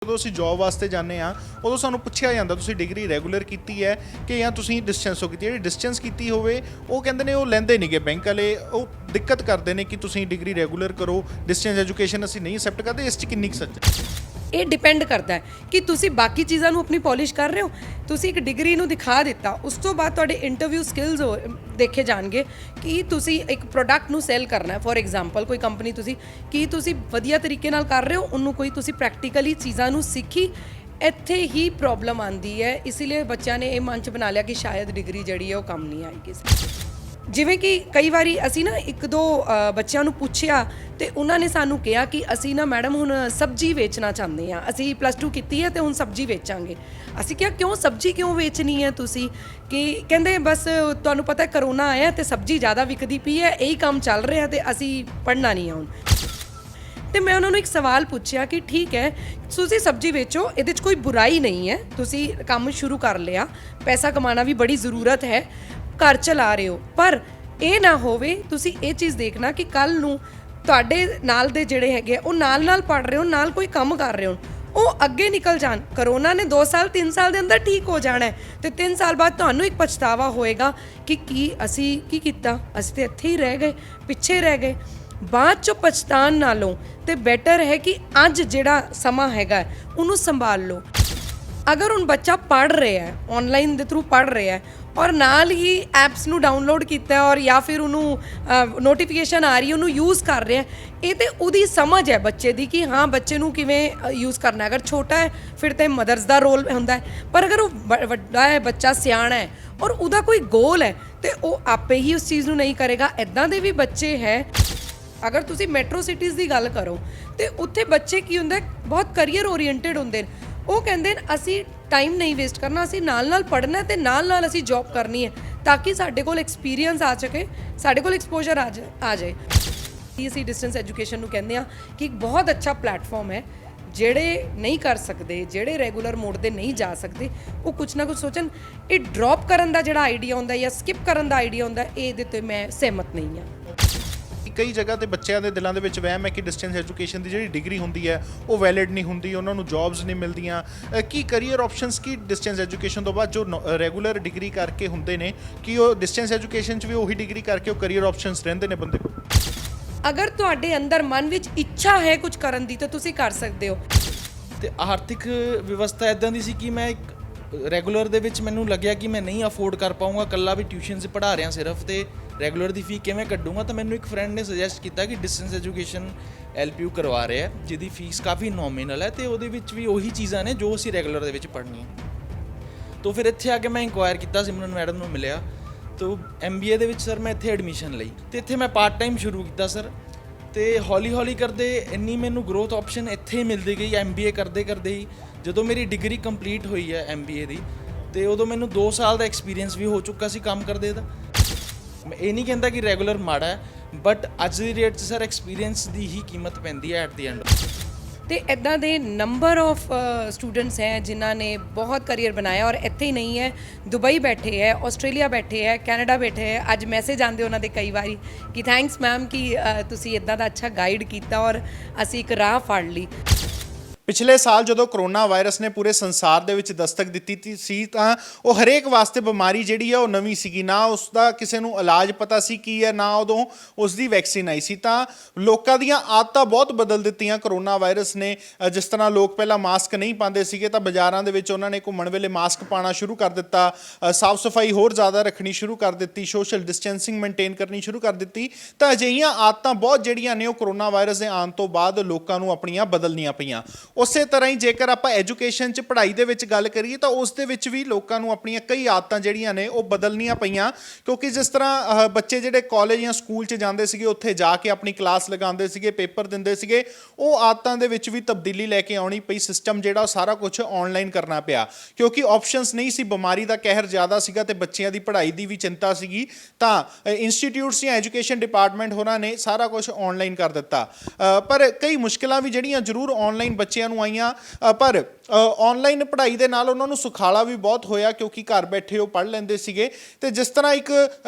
ਜਦੋਂ ਅਸੀਂ ਜੌਬ ਵਾਸਤੇ ਜਾਂਦੇ ਆ ਉਦੋਂ ਸਾਨੂੰ ਪੁੱਛਿਆ ਜਾਂਦਾ ਤੁਸੀਂ ਡਿਗਰੀ ਰੈਗੂਲਰ ਕੀਤੀ ਹੈ ਕਿ ਜਾਂ ਤੁਸੀਂ ਡਿਸਟੈਂਸ ਹੋ ਕੀਤੀ। ਜਿਹੜੀ ਡਿਸਟੈਂਸ ਕੀਤੀ ਹੋਵੇ ਉਹ ਕਹਿੰਦੇ ਨੇ ਉਹ ਲੈਂਦੇ ਨਹੀਂਗੇ ਬੈਂਕ ਵਾਲੇ, ਉਹ ਦਿੱਕਤ ਕਰਦੇ ਨੇ ਕਿ ਤੁਸੀਂ ਡਿਗਰੀ ਰੈਗੂਲਰ ਕਰੋ, ਡਿਸਟੈਂਸ ਐਜੂਕੇਸ਼ਨ ਅਸੀਂ ਨਹੀਂ ਐਕਸੈਪਟ ਕਰਦੇ। ਇਸ 'ਚ ਕਿੰਨੀ ਕੁ ਸੱਚ ਹੈ? ਇਹ ਡਿਪੈਂਡ ਕਰਦਾ ਹੈ ਕਿ ਤੁਸੀਂ ਬਾਕੀ ਚੀਜ਼ਾਂ ਨੂੰ ਆਪਣੀ ਪੋਲਿਸ਼ ਕਰ ਰਹੇ ਹੋ। ਤੁਸੀਂ ਇੱਕ ਡਿਗਰੀ ਨੂੰ ਦਿਖਾ ਦਿੱਤਾ, ਉਸ ਤੋਂ ਬਾਅਦ ਤੁਹਾਡੇ ਇੰਟਰਵਿਊ ਸਕਿੱਲਸ ਦੇਖੇ ਜਾਣਗੇ ਕਿ ਤੁਸੀਂ ਇੱਕ ਪ੍ਰੋਡਕਟ ਨੂੰ ਸੈਲ ਕਰਨਾ ਹੈ। ਫੋਰ ਐਗਜ਼ਾਮਪਲ ਕੋਈ ਕੰਪਨੀ ਤੁਸੀਂ ਵਧੀਆ ਤਰੀਕੇ ਨਾਲ ਕਰ ਰਹੇ ਹੋ, ਉਹਨੂੰ ਕੋਈ ਤੁਸੀਂ ਪ੍ਰੈਕਟੀਕਲੀ ਚੀਜ਼ਾਂ ਨੂੰ ਸਿੱਖੀ। ਇੱਥੇ ਹੀ ਪ੍ਰੋਬਲਮ ਆਉਂਦੀ ਹੈ। ਇਸ ਲਈ ਬੱਚਿਆਂ ਨੇ ਇਹ ਮਨ 'ਚ ਬਣਾ ਲਿਆ ਕਿ ਸ਼ਾਇਦ ਡਿਗਰੀ ਜਿਹੜੀ ਹੈ ਉਹ ਕੰਮ ਨਹੀਂ ਆਏਗੀ। ਜਿਵੇਂ ਕਿ ਕਈ ਵਾਰੀ ਅਸੀਂ ਨਾ ਇੱਕ ਦੋ ਬੱਚਿਆਂ ਨੂੰ ਪੁੱਛਿਆ ਤੇ ਉਹਨਾਂ ਨੇ ਸਾਨੂੰ ਕਿਹਾ ਕਿ ਅਸੀਂ ਨਾ ਮੈਡਮ ਹੁਣ ਸਬਜ਼ੀ ਵੇਚਣਾ ਚਾਹੁੰਦੇ ਹਾਂ, ਅਸੀਂ +2 ਕੀਤੀ ਹੈ ਤੇ ਹੁਣ ਸਬਜ਼ੀ ਵੇਚਾਂਗੇ। ਅਸੀਂ ਕਿਹਾ ਕਿਉਂ ਸਬਜ਼ੀ ਕਿਉਂ ਵੇਚਣੀ ਹੈ ਤੁਸੀਂ? ਕਿ ਕਹਿੰਦੇ ਬਸ ਤੁਹਾਨੂੰ ਪਤਾ ਕਰੋਨਾ ਆਇਆ ਤੇ ਸਬਜ਼ੀ ਜ਼ਿਆਦਾ ਵਿਕਦੀ ਪਈ ਹੈ, ਇਹੀ ਕੰਮ ਚੱਲ ਰਿਹਾ ਤੇ ਅਸੀਂ ਪੜ੍ਹਨਾ ਨਹੀਂ ਆ ਹੁਣ। ਤੇ ਮੈਂ ਉਹਨਾਂ ਨੂੰ ਇੱਕ ਸਵਾਲ ਪੁੱਛਿਆ ਕਿ ਠੀਕ ਹੈ ਤੁਸੀਂ ਸਬਜ਼ੀ ਵੇਚੋ, ਇਹਦੇ 'ਚ ਕੋਈ ਬੁਰਾਈ ਨਹੀਂ ਹੈ, ਤੁਸੀਂ ਕੰਮ ਸ਼ੁਰੂ ਕਰ ਲਿਆ, ਪੈਸਾ ਕਮਾਉਣਾ ਵੀ ਬੜੀ ਜ਼ਰੂਰਤ ਹੈ, ਘਰ ਚਲਾ ਰਹੇ ਹੋ, ਪਰ ਇਹ ਨਾ ਹੋਵੇ ਤੁਸੀਂ ਇਹ ਚੀਜ਼ ਦੇਖਣਾ ਕਿ ਕੱਲ ਨੂੰ ਤੁਹਾਡੇ ਨਾਲ ਦੇ ਜਿਹੜੇ ਹੈਗੇ ਉਹ ਨਾਲ ਪੜ੍ਹ ਰਹੇ ਹੋ, ਨਾਲ ਕੋਈ ਕੰਮ ਕਰ ਰਹੇ ਹੋ, ਉਹ ਅੱਗੇ ਨਿਕਲ ਜਾਣ। ਕਰੋਨਾ ਨੇ 2 ਸਾਲ 3 ਸਾਲ ਦੇ ਅੰਦਰ ਠੀਕ ਹੋ ਜਾਣਾ ਹੈ ਤੇ 3 ਸਾਲ ਬਾਅਦ ਤੁਹਾਨੂੰ ਇੱਕ ਪਛਤਾਵਾ ਹੋਏਗਾ ਕਿ ਅਸੀਂ ਕੀ ਕੀਤਾ, ਅਸੀਂ ਤੇ ਇੱਥੇ ਹੀ ਰਹਿ ਗਏ, ਪਿੱਛੇ ਰਹਿ ਗਏ। ਬਾਅਦ 'ਚੋਂ ਪਛਤਾਣ ਨਾਲੋਂ ਤੇ ਬੈਟਰ ਹੈ ਕਿ ਅੱਜ ਜਿਹੜਾ ਸਮਾਂ ਹੈਗਾ ਉਹਨੂੰ ਸੰਭਾਲ ਲਓ। ਅਗਰ ਹੁਣ ਬੱਚਾ ਪੜ੍ਹ ਰਿਹਾ ਹੈ, ਆਨਲਾਈਨ ਦੇ ਥਰੂ ਪੜ੍ਹ ਰਿਹਾ ਹੈ ਔਰ ਨਾਲ ਹੀ ਐਪਸ ਨੂੰ ਡਾਊਨਲੋਡ ਕੀਤਾ ਔਰ ਜਾਂ ਫਿਰ ਉਹਨੂੰ ਨੋਟੀਫਿਕੇਸ਼ਨ ਆ ਰਹੀ, ਉਹਨੂੰ ਯੂਜ਼ ਕਰ ਰਿਹਾ, ਇਹ ਤੇ ਉਹਦੀ ਸਮਝ ਹੈ ਬੱਚੇ ਦੀ ਕਿ ਹਾਂ ਬੱਚੇ ਨੂੰ ਕਿਵੇਂ ਯੂਜ਼ ਕਰਨਾ। ਅਗਰ ਛੋਟਾ ਹੈ ਫਿਰ ਤੇ ਮਦਰਸ ਦਾ ਰੋਲ ਹੁੰਦਾ ਹੈ, ਪਰ ਅਗਰ ਉਹ ਵੱਡਾ ਹੈ, ਬੱਚਾ ਸਿਆਣਾ ਹੈ ਔਰ ਉਹਦਾ ਕੋਈ ਗੋਲ ਹੈ ਤੇ ਉਹ ਆਪੇ ਹੀ ਉਸ ਚੀਜ਼ ਨੂੰ ਨਹੀਂ ਕਰੇਗਾ। ਇੱਦਾਂ ਦੇ ਵੀ ਬੱਚੇ ਹੈ। ਅਗਰ ਤੁਸੀਂ ਮੈਟਰੋ ਸਿਟੀਜ਼ ਦੀ ਗੱਲ ਕਰੋ ਤੇ ਉੱਥੇ ਬੱਚੇ ਕੀ ਹੁੰਦਾ, ਬਹੁਤ ਕਰੀਅਰ ਓਰੀਐਂਟਡ ਹੁੰਦੇ ਨੇ। ਉਹ ਕਹਿੰਦੇ ਨੇ ਅਸੀਂ ਟਾਈਮ ਨਹੀਂ ਵੇਸਟ ਕਰਨਾ, ਅਸੀਂ ਨਾਲ ਪੜ੍ਹਨਾ ਤੇ ਨਾਲ ਅਸੀਂ ਜੌਬ ਕਰਨੀ ਹੈ ਤਾਂ ਕਿ ਸਾਡੇ ਕੋਲ ਐਕਸਪੀਰੀਅੰਸ ਆ ਸਕੇ, ਸਾਡੇ ਕੋਲ ਐਕਸਪੋਜ਼ਰ ਆ ਜਾਏ। ਅਸੀਂ ਡਿਸਟੈਂਸ ਐਜੂਕੇਸ਼ਨ ਨੂੰ ਕਹਿੰਦੇ ਆ ਕਿ ਇੱਕ ਬਹੁਤ ਅੱਛਾ ਪਲੇਟਫਾਰਮ ਹੈ। ਜਿਹੜੇ ਨਹੀਂ ਕਰ ਸਕਦੇ, ਜਿਹੜੇ ਰੈਗੂਲਰ ਮੋਡ ਤੇ ਨਹੀਂ ਜਾ ਸਕਦੇ, ਉਹ ਕੁਛ ਨਾ ਕੁਛ ਸੋਚਣ। ਇਹ ਡ੍ਰੌਪ ਕਰਨ ਦਾ ਜਿਹੜਾ ਆਈਡੀਆ ਹੁੰਦਾ ਜਾਂ ਸਕਿਪ ਕਰਨ ਦਾ ਆਈਡੀਆ ਹੁੰਦਾ, ਇਹਦੇ ਤੇ ਮੈਂ ਸਹਿਮਤ ਨਹੀਂ ਹਾਂ। ਕਈ ਜਗ੍ਹਾ ਤੇ ਬੱਚਿਆਂ ਦੇ ਦਿਲਾਂ ਦੇ ਵਿੱਚ ਵਹਿਮ ਹੈ ਕਿ ਡਿਸਟੈਂਸ ਐਜੂਕੇਸ਼ਨ ਦੀ ਜਿਹੜੀ ਡਿਗਰੀ ਹੁੰਦੀ ਹੈ ਉਹ ਵੈਲਿਡ ਨਹੀਂ ਹੁੰਦੀ, ਉਹਨਾਂ ਨੂੰ ਜੌਬਸ ਨਹੀਂ ਮਿਲਦੀਆਂ। ਕੀ ਕਰੀਅਰ ਆਪਸ਼ਨਸ ਕੀ ਡਿਸਟੈਂਸ ਐਜੂਕੇਸ਼ਨ ਤੋਂ ਬਾਅਦ ਜੋ ਰੈਗੂਲਰ ਡਿਗਰੀ ਕਰਕੇ ਹੁੰਦੇ ਨੇ, ਕਿ ਉਹ ਡਿਸਟੈਂਸ ਐਜੂਕੇਸ਼ਨ 'ਚ ਵੀ ਉਹੀ ਡਿਗਰੀ ਕਰਕੇ ਉਹ ਕਰੀਅਰ ਆਪਸ਼ਨਸ ਰਹਿੰਦੇ ਨੇ ਬੰਦੇ ਕੋਲ? ਅਗਰ ਤੁਹਾਡੇ ਅੰਦਰ ਮਨ ਵਿੱਚ ਇੱਛਾ ਹੈ ਕੁਝ ਕਰਨ ਦੀ ਤਾਂ ਤੁਸੀਂ ਕਰ ਸਕਦੇ ਹੋ। ਤੇ ਆਰਥਿਕ ਵਿਵਸਥਾ ਇਦਾਂ ਦੀ ਸੀ ਕਿ ਮੈਂ ਇੱਕ ਰੈਗੂਲਰ ਦੇ ਵਿੱਚ ਮੈਨੂੰ ਲੱਗਿਆ ਕਿ ਮੈਂ ਨਹੀਂ ਅਫੋਰਡ ਕਰ ਪਾਊਂਗਾ, ਇਕੱਲਾ ਵੀ ਟਿਊਸ਼ਨਸ ਪੜ੍ਹਾ ਰਿਹਾ ਸਿਰਫ, ਤੇ ਰੈਗੂਲਰ ਦੀ ਫੀ ਕਿਵੇਂ ਕੱਢੂੰਗਾ। ਤਾਂ ਮੈਨੂੰ ਇੱਕ ਫਰੈਂਡ ਨੇ ਸੁਜੈਸਟ ਕੀਤਾ ਕਿ ਡਿਸਟੈਂਸ ਐਜੂਕੇਸ਼ਨ LPU ਕਰਵਾ ਰਿਹਾ, ਜਿਹਦੀ ਫੀਸ ਕਾਫੀ ਨੋਮੀਨਲ ਹੈ ਤੇ ਉਹਦੇ ਵਿੱਚ ਵੀ ਉਹੀ ਚੀਜ਼ਾਂ ਨੇ ਜੋ ਅਸੀਂ ਰੈਗੂਲਰ ਦੇ ਵਿੱਚ ਪੜ੍ਹਨੀਆਂ। ਤਾਂ ਫਿਰ ਇੱਥੇ ਆ ਕੇ ਮੈਂ ਇਨਕੁਆਇਰ ਕੀਤਾ, ਸਿਮਰਨ ਮੈਡਮ ਨੂੰ ਮਿਲਿਆ, ਤਾਂ MBA ਦੇ ਵਿੱਚ ਸਰ ਮੈਂ ਇੱਥੇ ਐਡਮਿਸ਼ਨ ਲਈ ਤੇ ਇੱਥੇ ਮੈਂ ਪਾਰਟ ਟਾਈਮ ਸ਼ੁਰੂ ਕੀਤਾ ਸਰ। ਤੇ ਹੌਲੀ ਕਰਦੇ ਇੰਨੀ ਮੈਨੂੰ ਗਰੋਥ ਆਪਸ਼ਨ ਇੱਥੇ ਹੀ ਮਿਲਦੀ ਗਈ। MBA ਕਰਦੇ ਹੀ ਜਦੋਂ ਮੇਰੀ ਡਿਗਰੀ ਕੰਪਲੀਟ ਹੋਈ ਹੈ MBA ਦੀ, ਤੇ ਉਦੋਂ ਮੈਨੂੰ 2 ਸਾਲ ਦਾ ਐਕਸਪੀਰੀਅੰਸ ਵੀ ਹੋ ਚੁੱਕਾ ਸੀ ਕੰਮ ਕਰਦੇ ਦਾ। ਮੈਂ ਇਹ ਨਹੀਂ ਕਹਿੰਦਾ ਕਿ ਰੈਗੂਲਰ ਮਾੜਾ ਹੈ, ਬਟ ਅੱਜ ਦੀ ਡੇਟ 'ਚ ਸਰ ਐਕਸਪੀਰੀਅੰਸ ਦੀ ਹੀ ਕੀਮਤ ਪੈਂਦੀ ਹੈ ਐਟ ਦੀ ਐਂਡ। ਤੇ ਇੱਦਾਂ ਦੇ ਨੰਬਰ ਆਫ ਸਟੂਡੈਂਟਸ ਹੈ ਜਿਨ੍ਹਾਂ ਨੇ ਬਹੁਤ ਕਰੀਅਰ ਬਣਾਇਆ ਔਰ ਇੱਥੇ ਹੀ ਨਹੀਂ ਹੈ, ਦੁਬਈ ਬੈਠੇ ਹੈ, ਆਸਟ੍ਰੇਲੀਆ ਬੈਠੇ ਹੈ, ਕੈਨੇਡਾ ਬੈਠੇ ਹੈ। ਅੱਜ ਮੈਸੇਜ ਆਉਂਦੇ ਉਹਨਾਂ ਦੇ ਕਈ ਵਾਰੀ ਕਿ ਥੈਂਕਸ ਮੈਮ ਕਿ ਤੁਸੀਂ ਇੱਦਾਂ ਦਾ ਅੱਛਾ ਗਾਈਡ ਕੀਤਾ ਔਰ ਅਸੀਂ ਇੱਕ ਰਾਹ ਫੜ ਲਈ। ਪਿਛਲੇ ਸਾਲ ਜਦੋਂ ਕਰੋਨਾ ਵਾਇਰਸ ਨੇ ਪੂਰੇ ਸੰਸਾਰ ਦੇ ਵਿੱਚ ਦਸਤਕ ਦਿੱਤੀ ਸੀ ਤਾਂ ਉਹ ਹਰੇਕ ਵਾਸਤੇ ਬਿਮਾਰੀ ਜਿਹੜੀ ਹੈ ਉਹ ਨਵੀਂ ਸੀਗੀ, ਨਾ ਉਸ ਦਾ ਕਿਸੇ ਨੂੰ ਇਲਾਜ ਪਤਾ ਸੀ ਕੀ ਹੈ, ਨਾ ਉਦੋਂ ਉਸ ਦੀ ਵੈਕਸੀਨ ਆਈ ਸੀ। ਤਾਂ ਲੋਕਾਂ ਦੀਆਂ ਆਦਤਾਂ ਬਹੁਤ ਬਦਲ ਦਿੱਤੀਆਂ ਕਰੋਨਾ ਵਾਇਰਸ ਨੇ। ਜਿਸ ਤਰ੍ਹਾਂ ਲੋਕ ਪਹਿਲਾਂ ਮਾਸਕ ਨਹੀਂ ਪਾਉਂਦੇ ਸੀਗੇ ਤਾਂ ਬਾਜ਼ਾਰਾਂ ਦੇ ਵਿੱਚ ਉਹਨਾਂ ਨੇ ਘੁੰਮਣ ਵੇਲੇ ਮਾਸਕ ਪਾਉਣਾ ਸ਼ੁਰੂ ਕਰ ਦਿੱਤਾ, ਸਾਫ਼ ਸਫਾਈ ਹੋਰ ਜ਼ਿਆਦਾ ਰੱਖਣੀ ਸ਼ੁਰੂ ਕਰ ਦਿੱਤੀ, ਸੋਸ਼ਲ ਡਿਸਟੈਂਸਿੰਗ ਮੇਨਟੇਨ ਕਰਨੀ ਸ਼ੁਰੂ ਕਰ ਦਿੱਤੀ। ਤਾਂ ਅਜਿਹੀਆਂ ਆਦਤਾਂ ਬਹੁਤ ਜਿਹੜੀਆਂ ਨੇ ਉਹ ਕਰੋਨਾ ਵਾਇਰਸ ਦੇ ਆਉਣ ਤੋਂ ਬਾਅਦ ਲੋਕਾਂ ਨੂੰ ਆਪਣੀਆਂ ਬਦਲਣੀਆਂ ਪਈਆਂ। ਉਸੇ ਤਰ੍ਹਾਂ ਹੀ ਜੇਕਰ ਆਪਾਂ ਐਜੂਕੇਸ਼ਨ 'ਚ ਪੜ੍ਹਾਈ ਦੇ ਵਿੱਚ ਗੱਲ ਕਰੀਏ ਤਾਂ ਉਸ ਦੇ ਵਿੱਚ ਵੀ ਲੋਕਾਂ ਨੂੰ ਆਪਣੀਆਂ ਕਈ ਆਦਤਾਂ ਜਿਹੜੀਆਂ ਨੇ ਉਹ ਬਦਲਣੀਆਂ ਪਈਆਂ। ਕਿਉਂਕਿ ਜਿਸ ਤਰ੍ਹਾਂ ਬੱਚੇ ਜਿਹੜੇ ਕਾਲਜ ਜਾਂ ਸਕੂਲ 'ਚ ਜਾਂਦੇ ਸੀਗੇ, ਉੱਥੇ ਜਾ ਕੇ ਆਪਣੀ ਕਲਾਸ ਲਗਾਉਂਦੇ ਸੀਗੇ, ਪੇਪਰ ਦਿੰਦੇ ਸੀਗੇ, ਉਹ ਆਦਤਾਂ ਦੇ ਵਿੱਚ ਵੀ ਤਬਦੀਲੀ ਲੈ ਕੇ ਆਉਣੀ ਪਈ। ਸਿਸਟਮ ਜਿਹੜਾ ਉਹ ਸਾਰਾ ਕੁਝ ਆਨਲਾਈਨ ਕਰਨਾ ਪਿਆ ਕਿਉਂਕਿ ਆਪਸ਼ਨਸ ਨਹੀਂ ਸੀ, ਬਿਮਾਰੀ ਦਾ ਕਹਿਰ ਜ਼ਿਆਦਾ ਸੀਗਾ ਤੇ ਬੱਚਿਆਂ ਦੀ ਪੜ੍ਹਾਈ ਦੀ ਵੀ ਚਿੰਤਾ ਸੀਗੀ। ਤਾਂ ਇੰਸਟੀਟਿਊਟਸ ਜਾਂ ਐਜੂਕੇਸ਼ਨ ਡਿਪਾਰਟਮੈਂਟ ਹੋਰਾਂ ਨੇ ਸਾਰਾ ਕੁਝ ਆਨਲਾਈਨ ਕਰ ਦਿੱਤਾ। ਪਰ ਕਈ ਮੁਸ਼ਕਿਲਾਂ ਵੀ ਜਿਹੜੀਆਂ ਜ਼ਰੂਰ ਆਨਲਾਈਨ ਬੱਚਿਆਂ ਨੂੰ ਆਈਆਂ, ਪਰ ਆਨਲਾਈਨ ਪੜ੍ਹਾਈ ਦੇ ਨਾਲ ਉਹਨਾਂ ਨੂੰ ਸੁਖਾਲਾ ਵੀ ਬਹੁਤ ਹੋਇਆ, ਕਿਉਂਕਿ ਘਰ ਬੈਠੇ ਉਹ ਪੜ੍ਹ ਲੈਂਦੇ ਸੀਗੇ। ਤੇ ਜਿਸ ਤਰ੍ਹਾਂ ਇੱਕ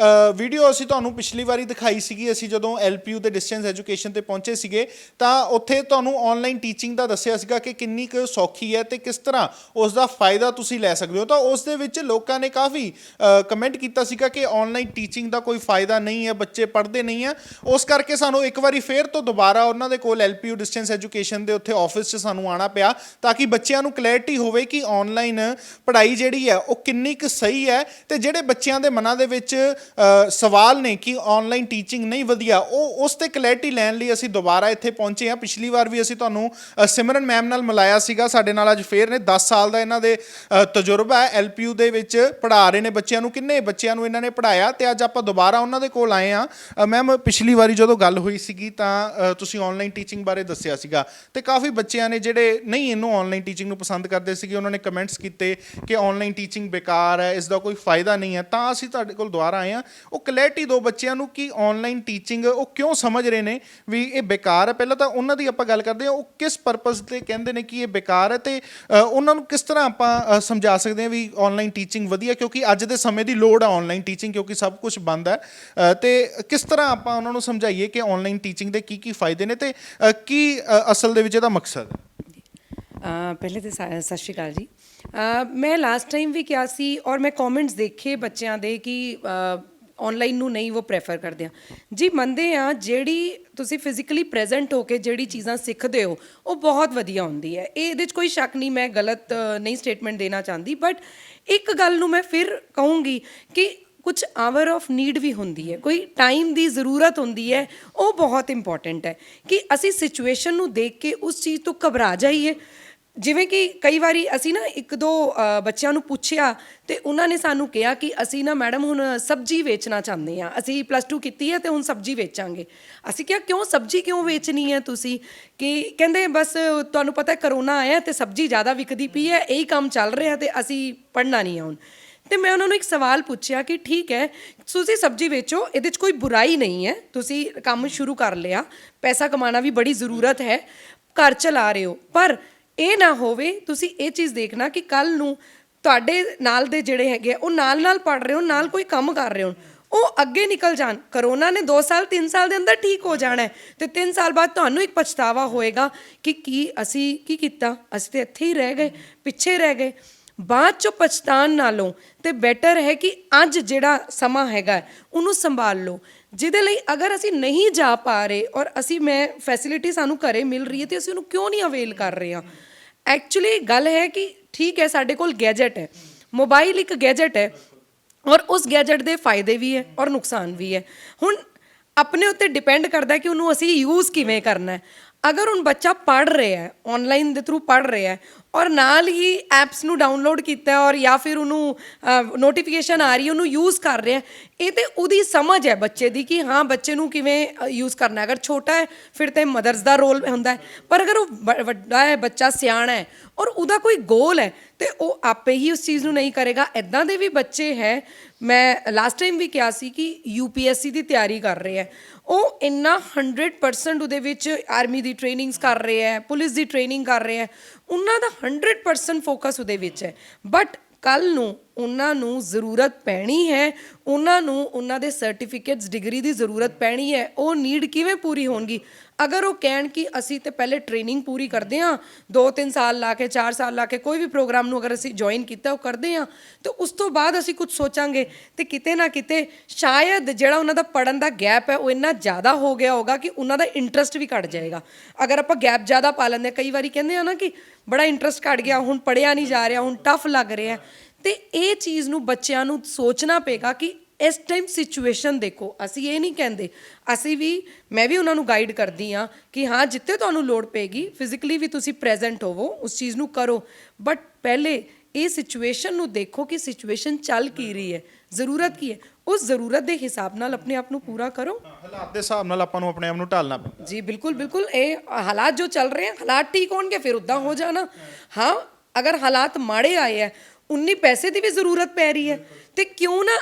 ਵੀਡੀਓ ਅਸੀਂ ਤੁਹਾਨੂੰ ਪਿਛਲੀ ਵਾਰੀ ਦਿਖਾਈ ਸੀਗੀ, ਅਸੀਂ ਜਦੋਂ LPU ਦੇ ਡਿਸਟੈਂਸ ਐਜੂਕੇਸ਼ਨ ਤੇ ਪਹੁੰਚੇ ਸੀਗੇ ਤਾਂ ਉੱਥੇ ਤੁਹਾਨੂੰ ਆਨਲਾਈਨ ਟੀਚਿੰਗ ਦਾ ਦੱਸਿਆ ਸੀਗਾ ਕਿ ਕਿੰਨੀ ਕੁ ਸੌਖੀ ਹੈ ਤੇ ਕਿਸ ਤਰ੍ਹਾਂ ਉਸ ਦਾ ਫਾਇਦਾ ਤੁਸੀਂ ਲੈ ਸਕਦੇ ਹੋ। ਤਾਂ ਉਸ ਦੇ ਵਿੱਚ ਲੋਕਾਂ ਨੇ ਕਾਫੀ ਕਮੈਂਟ ਕੀਤਾ ਸੀਗਾ ਕਿ ਆਨਲਾਈਨ ਟੀਚਿੰਗ ਦਾ ਕੋਈ ਫਾਇਦਾ ਨਹੀਂ ਹੈ, ਬੱਚੇ ਪੜ੍ਹਦੇ ਨਹੀਂ ਹੈ। ਉਸ ਕਰਕੇ ਸਾਨੂੰ ਇੱਕ ਵਾਰੀ ਫੇਰ ਤੋਂ ਦੁਬਾਰਾ ਉਹਨਾਂ ਦੇ ਕੋਲ LPU ਡਿਸਟੈਂਸ ਐਜੂਕੇਸ਼ਨ ਦੇ ਉੱਥੇ ਆਫਿਸ 'ਚ ਸਾਨੂੰ ਆਉਣਾ ਪਿਆ ਤਾਂ ਕਿ ਬੱਚਿਆਂ ਨੂੰ ਕਲੈਰਿਟੀ ਹੋਵੇ ਕਿ ਆਨਲਾਈਨ ਪੜ੍ਹਾਈ ਜਿਹੜੀ ਹੈ ਉਹ ਕਿੰਨੀ ਕੁ ਸਹੀ ਹੈ। ਤੇ ਜਿਹੜੇ ਬੱਚਿਆਂ ਦੇ ਮਨਾਂ ਦੇ ਵਿੱਚ ਸਵਾਲ ਨੇ ਕਿ ਆਨਲਾਈਨ ਟੀਚਿੰਗ ਨਹੀਂ ਵਧੀਆ, ਉਹ ਉਸ ਤੇ ਕਲੈਰਿਟੀ ਲੈਣ ਲਈ ਅਸੀਂ ਦੁਬਾਰਾ ਇੱਥੇ ਪਹੁੰਚੇ ਹਾਂ। ਪਿਛਲੀ ਵਾਰ ਵੀ ਅਸੀਂ ਤੁਹਾਨੂੰ ਸਿਮਰਨ ਮੈਮ ਨਾਲ ਮਿਲਾਇਆ ਸੀਗਾ, ਸਾਡੇ ਨਾਲ ਅੱਜ ਫੇਰ ਨੇ। 10 ਸਾਲ ਦਾ ਇਹਨਾਂ ਦੇ ਤਜਰਬਾ ਹੈ LPU ਦੇ ਵਿੱਚ, ਪੜ੍ਹਾ ਰਹੇ ਨੇ ਬੱਚਿਆਂ ਨੂੰ, ਕਿੰਨੇ ਬੱਚਿਆਂ ਨੂੰ ਇਹਨਾਂ ਨੇ ਪੜ੍ਹਾਇਆ। ਤੇ ਅੱਜ ਆਪਾਂ ਦੁਬਾਰਾ ਉਹਨਾਂ ਦੇ ਕੋਲ ਆਏ ਹਾਂ। ਮੈਮ, ਪਿਛਲੀ ਵਾਰੀ ਜਦੋਂ ਗੱਲ ਹੋਈ ਸੀਗੀ ਤਾਂ ਤੁਸੀਂ ਆਨਲਾਈਨ ਟੀਚਿੰਗ ਬਾਰੇ ਦੱਸਿਆ ਸੀਗਾ ਤੇ ਕਾਫੀ ਬੱਚਿਆਂ ਨੇ ਜਿਹੜੇ ਨਹੀਂ ਇਹਨੂੰ ਆਨਲਾਈਨ ਟੀਚਿੰਗ ਨੂੰ ਪਸੰਦ ਕਰਦੇ ਸੀਗੇ, ਉਹਨਾਂ ਨੇ ਕਮੈਂਟਸ ਕੀਤੇ ਕਿ ਆਨਲਾਈਨ ਟੀਚਿੰਗ ਬੇਕਾਰ ਹੈ, ਇਸ ਦਾ ਕੋਈ ਫਾਇਦਾ ਨਹੀਂ ਹੈ। ਤਾਂ ਅਸੀਂ ਤੁਹਾਡੇ ਕੋਲ ਦੁਬਾਰਾ ਆਏ ਹਾਂ, ਉਹ ਕਲੈਰਿਟੀ ਦਿਓ ਬੱਚਿਆਂ ਨੂੰ ਕਿ ਆਨਲਾਈਨ ਟੀਚਿੰਗ ਉਹ ਕਿਉਂ ਸਮਝ ਰਹੇ ਨੇ ਵੀ ਇਹ ਬੇਕਾਰ ਹੈ। ਪਹਿਲਾਂ ਤਾਂ ਉਹਨਾਂ ਦੀ ਆਪਾਂ ਗੱਲ ਕਰਦੇ ਹਾਂ, ਉਹ ਕਿਸ ਪਰਪਸ ਤੇ ਕਹਿੰਦੇ ਨੇ ਕਿ ਇਹ ਬੇਕਾਰ ਹੈ ਤੇ ਉਹਨਾਂ ਨੂੰ ਕਿਸ ਤਰ੍ਹਾਂ ਆਪਾਂ ਸਮਝਾ ਸਕਦੇ ਹਾਂ ਵੀ ਆਨਲਾਈਨ ਟੀਚਿੰਗ ਵਧੀਆ, ਕਿਉਂਕਿ ਅੱਜ ਦੇ ਸਮੇਂ ਦੀ ਲੋੜ ਹੈ ਆਨਲਾਈਨ ਟੀਚਿੰਗ, ਕਿਉਂਕਿ ਸਭ ਕੁਝ ਬੰਦ ਹੈ। ਤੇ ਕਿਸ ਤਰ੍ਹਾਂ ਆਪਾਂ ਉਹਨਾਂ ਨੂੰ ਸਮਝਾਈਏ ਕਿ ਆਨਲਾਈਨ ਟੀਚਿੰਗ ਦੇ ਕੀ ਫਾਇਦੇ ਨੇ ਤੇ ਕੀ ਅਸਲ ਦੇ ਵਿੱਚ ਇਹਦਾ ਮਕਸਦ ਹੈ। ਪਹਿਲੇ ਤਾਂ ਸਤਿ ਸ਼੍ਰੀ ਅਕਾਲ ਜੀ। ਮੈਂ ਲਾਸਟ ਟਾਈਮ ਵੀ ਕਿਹਾ ਸੀ ਔਰ ਮੈਂ ਕਮੈਂਟਸ ਦੇਖੇ ਬੱਚਿਆਂ ਦੇ ਕਿ ਆਨਲਾਈਨ ਨੂੰ ਨਹੀਂ ਉਹ ਪ੍ਰੈਫਰ ਕਰਦੇ ਆ ਜੀ। ਮੰਨਦੇ ਆ ਜਿਹੜੀ ਤੁਸੀਂ ਫਿਜ਼ੀਕਲੀ ਪ੍ਰੈਜ਼ੈਂਟ ਹੋ ਕੇ ਜਿਹੜੀ ਚੀਜ਼ਾਂ ਸਿੱਖਦੇ ਹੋ ਉਹ ਬਹੁਤ ਵਧੀਆ ਹੁੰਦੀ ਹੈ, ਇਹਦੇ 'ਚ ਕੋਈ ਸ਼ੱਕ ਨਹੀਂ, ਮੈਂ ਗਲਤ ਨਹੀਂ ਸਟੇਟਮੈਂਟ ਦੇਣਾ ਚਾਹੁੰਦੀ। ਬਟ ਇੱਕ ਗੱਲ ਨੂੰ ਮੈਂ ਫਿਰ ਕਹੂੰਗੀ ਕਿ ਕੁਝ ਆਵਰ ਆਫ ਨੀਡ ਵੀ ਹੁੰਦੀ ਹੈ, ਕੋਈ ਟਾਈਮ ਦੀ ਜ਼ਰੂਰਤ ਹੁੰਦੀ ਹੈ, ਉਹ ਬਹੁਤ ਇੰਪੋਰਟੈਂਟ ਹੈ ਕਿ ਅਸੀਂ ਸਿਚੁਏਸ਼ਨ ਨੂੰ ਦੇਖ ਕੇ ਉਸ ਚੀਜ਼ ਤੋਂ ਘਬਰਾ ਜਾਈਏ। ਜਿਵੇਂ ਕਿ ਕਈ ਵਾਰੀ ਅਸੀਂ ਨਾ 1-2 ਬੱਚਿਆਂ ਨੂੰ ਪੁੱਛਿਆ ਤੇ ਉਹਨਾਂ ਨੇ ਸਾਨੂੰ ਕਿਹਾ ਕਿ ਅਸੀਂ ਨਾ ਮੈਡਮ ਹੁਣ ਸਬਜ਼ੀ ਵੇਚਣਾ ਚਾਹੁੰਦੇ ਹਾਂ, ਅਸੀਂ +2 ਕੀਤੀ ਹੈ ਤੇ ਹੁਣ ਸਬਜ਼ੀ ਵੇਚਾਂਗੇ। ਅਸੀਂ ਕਿਹਾ ਕਿਉਂ ਸਬਜ਼ੀ ਕਿਉਂ ਵੇਚਣੀ ਹੈ ਤੁਸੀਂ? ਕਿ ਕਹਿੰਦੇ ਬਸ ਤੁਹਾਨੂੰ ਪਤਾ ਕਰੋਨਾ ਆਇਆ ਤੇ ਸਬਜ਼ੀ ਜ਼ਿਆਦਾ ਵਿਕਦੀ ਪਈ ਹੈ, ਇਹੀ ਕੰਮ ਚੱਲ ਰਿਹਾ ਤੇ ਅਸੀਂ ਪੜ੍ਹਨਾ ਨਹੀਂ ਹੈ ਹੁਣ। ਤੇ ਮੈਂ ਉਹਨਾਂ ਨੂੰ ਇੱਕ ਸਵਾਲ ਪੁੱਛਿਆ ਕਿ ਠੀਕ ਹੈ ਤੁਸੀਂ ਸਬਜ਼ੀ ਵੇਚੋ, ਇਹਦੇ 'ਚ ਕੋਈ ਬੁਰਾਈ ਨਹੀਂ ਹੈ, ਤੁਸੀਂ ਕੰਮ ਸ਼ੁਰੂ ਕਰ ਲਿਆ, ਪੈਸਾ ਕਮਾਉਣਾ ਵੀ ਬੜੀ ਜ਼ਰੂਰਤ ਹੈ, ਘਰ ਚਲਾ ਰਹੇ ਹੋ, ਪਰ ਇਹ ਨਾ ਹੋਵੇ ਤੁਸੀਂ ਇਹ ਚੀਜ਼ ਦੇਖਣਾ ਕਿ ਕੱਲ ਨੂੰ ਤੁਹਾਡੇ ਨਾਲ ਦੇ ਜਿਹੜੇ ਹੈਗੇ ਉਹ ਨਾਲ ਪੜ੍ਹ ਰਹੇ ਹੋ, ਨਾਲ ਕੋਈ ਕੰਮ ਕਰ ਰਹੇ ਹੋ, ਉਹ ਅੱਗੇ ਨਿਕਲ ਜਾਣ। ਕਰੋਨਾ ਨੇ 2 ਸਾਲ 3 ਸਾਲ ਦੇ ਅੰਦਰ ਠੀਕ ਹੋ ਜਾਣਾ ਤੇ 3 ਸਾਲ ਬਾਅਦ ਤੁਹਾਨੂੰ ਇੱਕ ਪਛਤਾਵਾ ਹੋਏਗਾ ਕਿ ਕੀ ਅਸੀਂ ਕੀ ਕੀਤਾ, ਅਸੀਂ ਤੇ ਇੱਥੇ ਹੀ ਰਹਿ ਗਏ, ਪਿੱਛੇ ਰਹਿ ਗਏ। ਬਾਅਦ 'ਚੋਂ ਪਛਤਾਉਣ ਨਾਲੋਂ ਤੇ ਬੈਟਰ ਹੈ ਕਿ ਅੱਜ ਜਿਹੜਾ ਸਮਾਂ ਹੈਗਾ ਉਹਨੂੰ ਸੰਭਾਲ ਲਓ, ਜਿਹਦੇ ਲਈ ਅਗਰ ਅਸੀਂ ਨਹੀਂ ਜਾ ਪਾ ਰਹੇ ਔਰ ਮੈਂ ਫੈਸਿਲਿਟੀ ਸਾਨੂੰ ਘਰੇ ਮਿਲ ਰਹੀ ਹੈ ਤੇ ਅਸੀਂ ਉਹਨੂੰ ਕਿਉਂ ਨਹੀਂ ਅਵੇਲ ਕਰ ਰਹੇ ਹਾਂ। ਐਕਚੁਅਲੀ ਗੱਲ ਹੈ ਕਿ ਠੀਕ ਹੈ ਸਾਡੇ ਕੋਲ ਗੈਜਟ ਹੈ, ਮੋਬਾਈਲ ਇੱਕ ਗੈਜਟ ਹੈ ਔਰ ਉਸ ਗੈਜਟ ਦੇ ਫਾਇਦੇ ਵੀ ਹੈ ਔਰ ਨੁਕਸਾਨ ਵੀ ਹੈ। ਹੁਣ ਆਪਣੇ ਉੱਤੇ ਡਿਪੈਂਡ ਕਰਦਾ ਕਿ ਉਹਨੂੰ ਅਸੀਂ ਯੂਜ਼ ਕਿਵੇਂ ਕਰਨਾ ਹੈ। ਅਗਰ ਹੁਣ ਬੱਚਾ ਪੜ੍ਹ ਰਿਹਾ ਹੈ, ਆਨਲਾਈਨ ਦੇ ਥਰੂ ਪੜ੍ਹ ਰਿਹਾ ਹੈ ਔਰ ਨਾਲ ਹੀ ਐਪਸ ਨੂੰ ਡਾਊਨਲੋਡ ਕੀਤਾ ਔਰ ਜਾਂ ਫਿਰ ਉਹਨੂੰ ਨੋਟੀਫਿਕੇਸ਼ਨ ਆ ਰਹੀ, ਉਹਨੂੰ ਯੂਜ਼ ਕਰ ਰਿਹਾ, ਇਹ ਤੇ ਉਹਦੀ ਸਮਝ ਹੈ ਬੱਚੇ ਦੀ ਕਿ ਹਾਂ ਬੱਚੇ ਨੂੰ ਕਿਵੇਂ ਯੂਜ਼ ਕਰਨਾ। ਅਗਰ ਛੋਟਾ ਹੈ ਫਿਰ ਤਾਂ ਮਦਰਸ ਦਾ ਰੋਲ ਹੁੰਦਾ ਹੈ, ਪਰ ਅਗਰ ਉਹ ਵੱਡਾ ਹੈ, ਬੱਚਾ ਸਿਆਣਾ ਹੈ ਔਰ ਉਹਦਾ ਕੋਈ ਗੋਲ ਹੈ ਤੇ ਉਹ ਆਪੇ ਹੀ ਉਸ ਚੀਜ਼ ਨੂੰ ਨਹੀਂ ਕਰੇਗਾ। ਇੱਦਾਂ ਦੇ ਵੀ ਬੱਚੇ ਹੈ, ਮੈਂ ਲਾਸਟ ਟਾਈਮ ਵੀ ਕਿਹਾ ਸੀ ਕਿ UPSC ਦੀ ਤਿਆਰੀ ਕਰ ਰਹੇ ਹੈ, ਉਹ ਇੰਨਾ 100% ਉਹਦੇ ਵਿੱਚ ਆਰਮੀ ਦੀ ਟ੍ਰੇਨਿੰਗਸ ਕਰ ਰਹੇ ਹੈ, ਪੁਲਿਸ ਦੀ ਟ੍ਰੇਨਿੰਗ ਕਰ ਰਹੇ ਹੈ, ਉਹਨਾਂ ਦਾ 100% ਫੋਕਸ ਉਹਦੇ ਵਿੱਚ ਹੈ। ਬਟ ਕੱਲ੍ਹ ਨੂੰ ਉਹਨਾਂ ਨੂੰ ਜ਼ਰੂਰਤ ਪੈਣੀ ਹੈ, ਉਹਨਾਂ ਨੂੰ ਉਹਨਾਂ ਦੇ ਸਰਟੀਫਿਕੇਟਸ ਡਿਗਰੀ ਦੀ ਜ਼ਰੂਰਤ ਪੈਣੀ ਹੈ, ਉਹ ਨੀਡ ਕਿਵੇਂ ਪੂਰੀ ਹੋਣਗੀ? ਅਗਰ ਉਹ ਕਹਿਣ ਕਿ ਅਸੀਂ ਤਾਂ ਪਹਿਲੇ ਟ੍ਰੇਨਿੰਗ ਪੂਰੀ ਕਰਦੇ ਹਾਂ, 2-3 ਸਾਲ ਲਾ ਕੇ 4 ਸਾਲ ਲਾ ਕੇ ਕੋਈ ਵੀ ਪ੍ਰੋਗਰਾਮ ਨੂੰ ਅਗਰ ਅਸੀਂ ਜੁਆਇਨ ਕੀਤਾ ਉਹ ਕਰਦੇ ਹਾਂ ਤੇ ਉਸ ਤੋਂ ਬਾਅਦ ਅਸੀਂ ਕੁਝ ਸੋਚਾਂਗੇ ਤੇ ਕਿਤੇ ਨਾ ਕਿਤੇ ਸ਼ਾਇਦ ਜਿਹੜਾ ਉਹਨਾਂ ਦਾ ਪੜ੍ਹਨ ਦਾ ਗੈਪ ਹੈ ਉਹ ਇੰਨਾ ਜ਼ਿਆਦਾ ਹੋ ਗਿਆ ਹੋਗਾ ਕਿ ਉਹਨਾਂ ਦਾ ਇੰਟਰਸਟ ਵੀ ਘੱਟ ਜਾਏਗਾ। ਅਗਰ ਆਪਾਂ ਗੈਪ ਜ਼ਿਆਦਾ ਪਾ ਲੈਂਦੇ, ਕਈ ਵਾਰੀ ਕਹਿੰਦੇ ਆ ਨਾ ਕਿ ਬੜਾ ਇੰਟਰਸਟ ਘੱਟ ਗਿਆ, ਹੁਣ ਪੜ੍ਹਿਆ ਨਹੀਂ ਜਾ ਰਿਹਾ, ਹੁਣ ਟਫ ਲੱਗ ਰਿਹਾ, ਤੇ ਇਹ ਚੀਜ਼ ਨੂੰ ਬੱਚਿਆਂ ਨੂੰ ਸੋਚਣਾ ਪਏਗਾ ਕਿ ਇਸ ਟਾਈਮ ਸਿਚੁਏਸ਼ਨ ਦੇਖੋ। ਅਸੀਂ ਇਹ ਨਹੀਂ ਕਹਿੰਦੇ, ਮੈਂ ਵੀ ਉਹਨਾਂ ਨੂੰ ਗਾਈਡ ਕਰਦੀ ਹਾਂ ਕਿ ਹਾਂ ਜਿੱਥੇ ਤੁਹਾਨੂੰ ਲੋੜ ਪਏਗੀ ਫਿਜ਼ੀਕਲੀ ਵੀ ਤੁਸੀਂ ਪ੍ਰੈਜ਼ੈਂਟ ਹੋਵੋ, ਉਸ ਚੀਜ਼ ਨੂੰ ਕਰੋ, ਬਟ ਪਹਿਲੇ ਇਹ ਸਿਚੁਏਸ਼ਨ ਨੂੰ ਦੇਖੋ ਕਿ ਸਿਚੁਏਸ਼ਨ ਚੱਲ ਕੀ ਰਹੀ ਹੈ, ਜ਼ਰੂਰਤ ਕੀ ਹੈ, ਉਸ ਜ਼ਰੂਰਤ ਦੇ ਹਿਸਾਬ ਨਾਲ ਆਪਣੇ ਆਪ ਨੂੰ ਪੂਰਾ ਕਰੋ। ਹਾਲਾਤ ਦੇ ਹਿਸਾਬ ਨਾਲ ਆਪਾਂ ਨੂੰ ਆਪਣੇ ਆਪ ਨੂੰ ਢਾਲਣਾ ਪੈਂਦਾ ਜੀ, ਬਿਲਕੁਲ। ਇਹ ਹਾਲਾਤ ਜੋ ਚੱਲ ਰਹੇ ਹਨ, ਹਾਲਾਤ ਠੀਕ ਹੋਣਗੇ ਫਿਰ ਉੱਦਾਂ ਹੋ ਜਾਣਾ। ਹਾਂ, ਅਗਰ ਹਾਲਾਤ ਮਾੜੇ ਆਏ ਹੈ, ਉਨੀ ਪੈਸੇ ਦੀ ਵੀ ਜ਼ਰੂਰਤ ਪੈ ਰਹੀ ਹੈ ਤੇ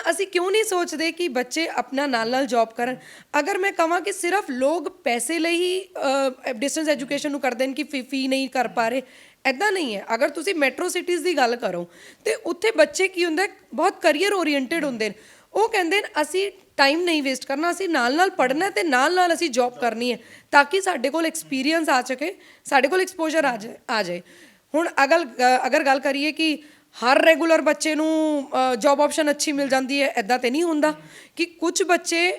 ਅਸੀਂ ਕਿਉਂ ਨਹੀਂ ਸੋਚਦੇ ਕਿ ਬੱਚੇ ਆਪਣਾ ਨਾਲ ਜੌਬ ਕਰਨ? ਅਗਰ ਮੈਂ ਕਹਾਂ ਕਿ ਸਿਰਫ ਲੋਕ ਪੈਸੇ ਲਈ ਹੀ ਡਿਸਟੈਂਸ ਐਜੂਕੇਸ਼ਨ ਨੂੰ ਕਰਦੇ ਨੇ ਕਿ ਫੀ ਨਹੀਂ ਕਰ ਪਾ ਰਹੇ, ਐਦਾਂ ਨਹੀਂ ਹੈ। ਅਗਰ ਤੁਸੀਂ ਮੈਟਰੋ ਸਿਟੀਜ਼ ਦੀ ਗੱਲ ਕਰੋ ਤੇ ਉੱਥੇ ਬੱਚੇ ਕੀ ਹੁੰਦਾ ਬਹੁਤ ਕਰੀਅਰ ਓਰੀਐਂਟਡ ਹੁੰਦੇ ਨੇ। ਉਹ ਕਹਿੰਦੇ ਨੇ ਅਸੀਂ ਟਾਈਮ ਨਹੀਂ ਵੇਸਟ ਕਰਨਾ, ਅਸੀਂ ਨਾਲ ਨਾਲ ਪੜ੍ਹਨਾ ਤੇ ਨਾਲ ਨਾਲ ਅਸੀਂ ਜੌਬ ਕਰਨੀ ਹੈ ਤਾਂ ਕਿ ਸਾਡੇ ਕੋਲ ਐਕਸਪੀਰੀਅੰਸ ਆ ਸਕੇ, ਸਾਡੇ ਕੋਲ ਐਕਸਪੋਜ਼ਰ ਆ ਜਾਏ। ਹੁਣ ਅਗਰ ਗੱਲ ਕਰੀਏ ਕਿ ਹਰ ਰੈਗੂਲਰ ਬੱਚੇ ਨੂੰ ਜੌਬ ਆਪਸ਼ਨ ਅੱਛੀ ਮਿਲ ਜਾਂਦੀ ਹੈ, ਐਦਾਂ ਤੇ ਨਹੀਂ ਹੁੰਦਾ ਕਿ ਕੁਝ ਬੱਚੇ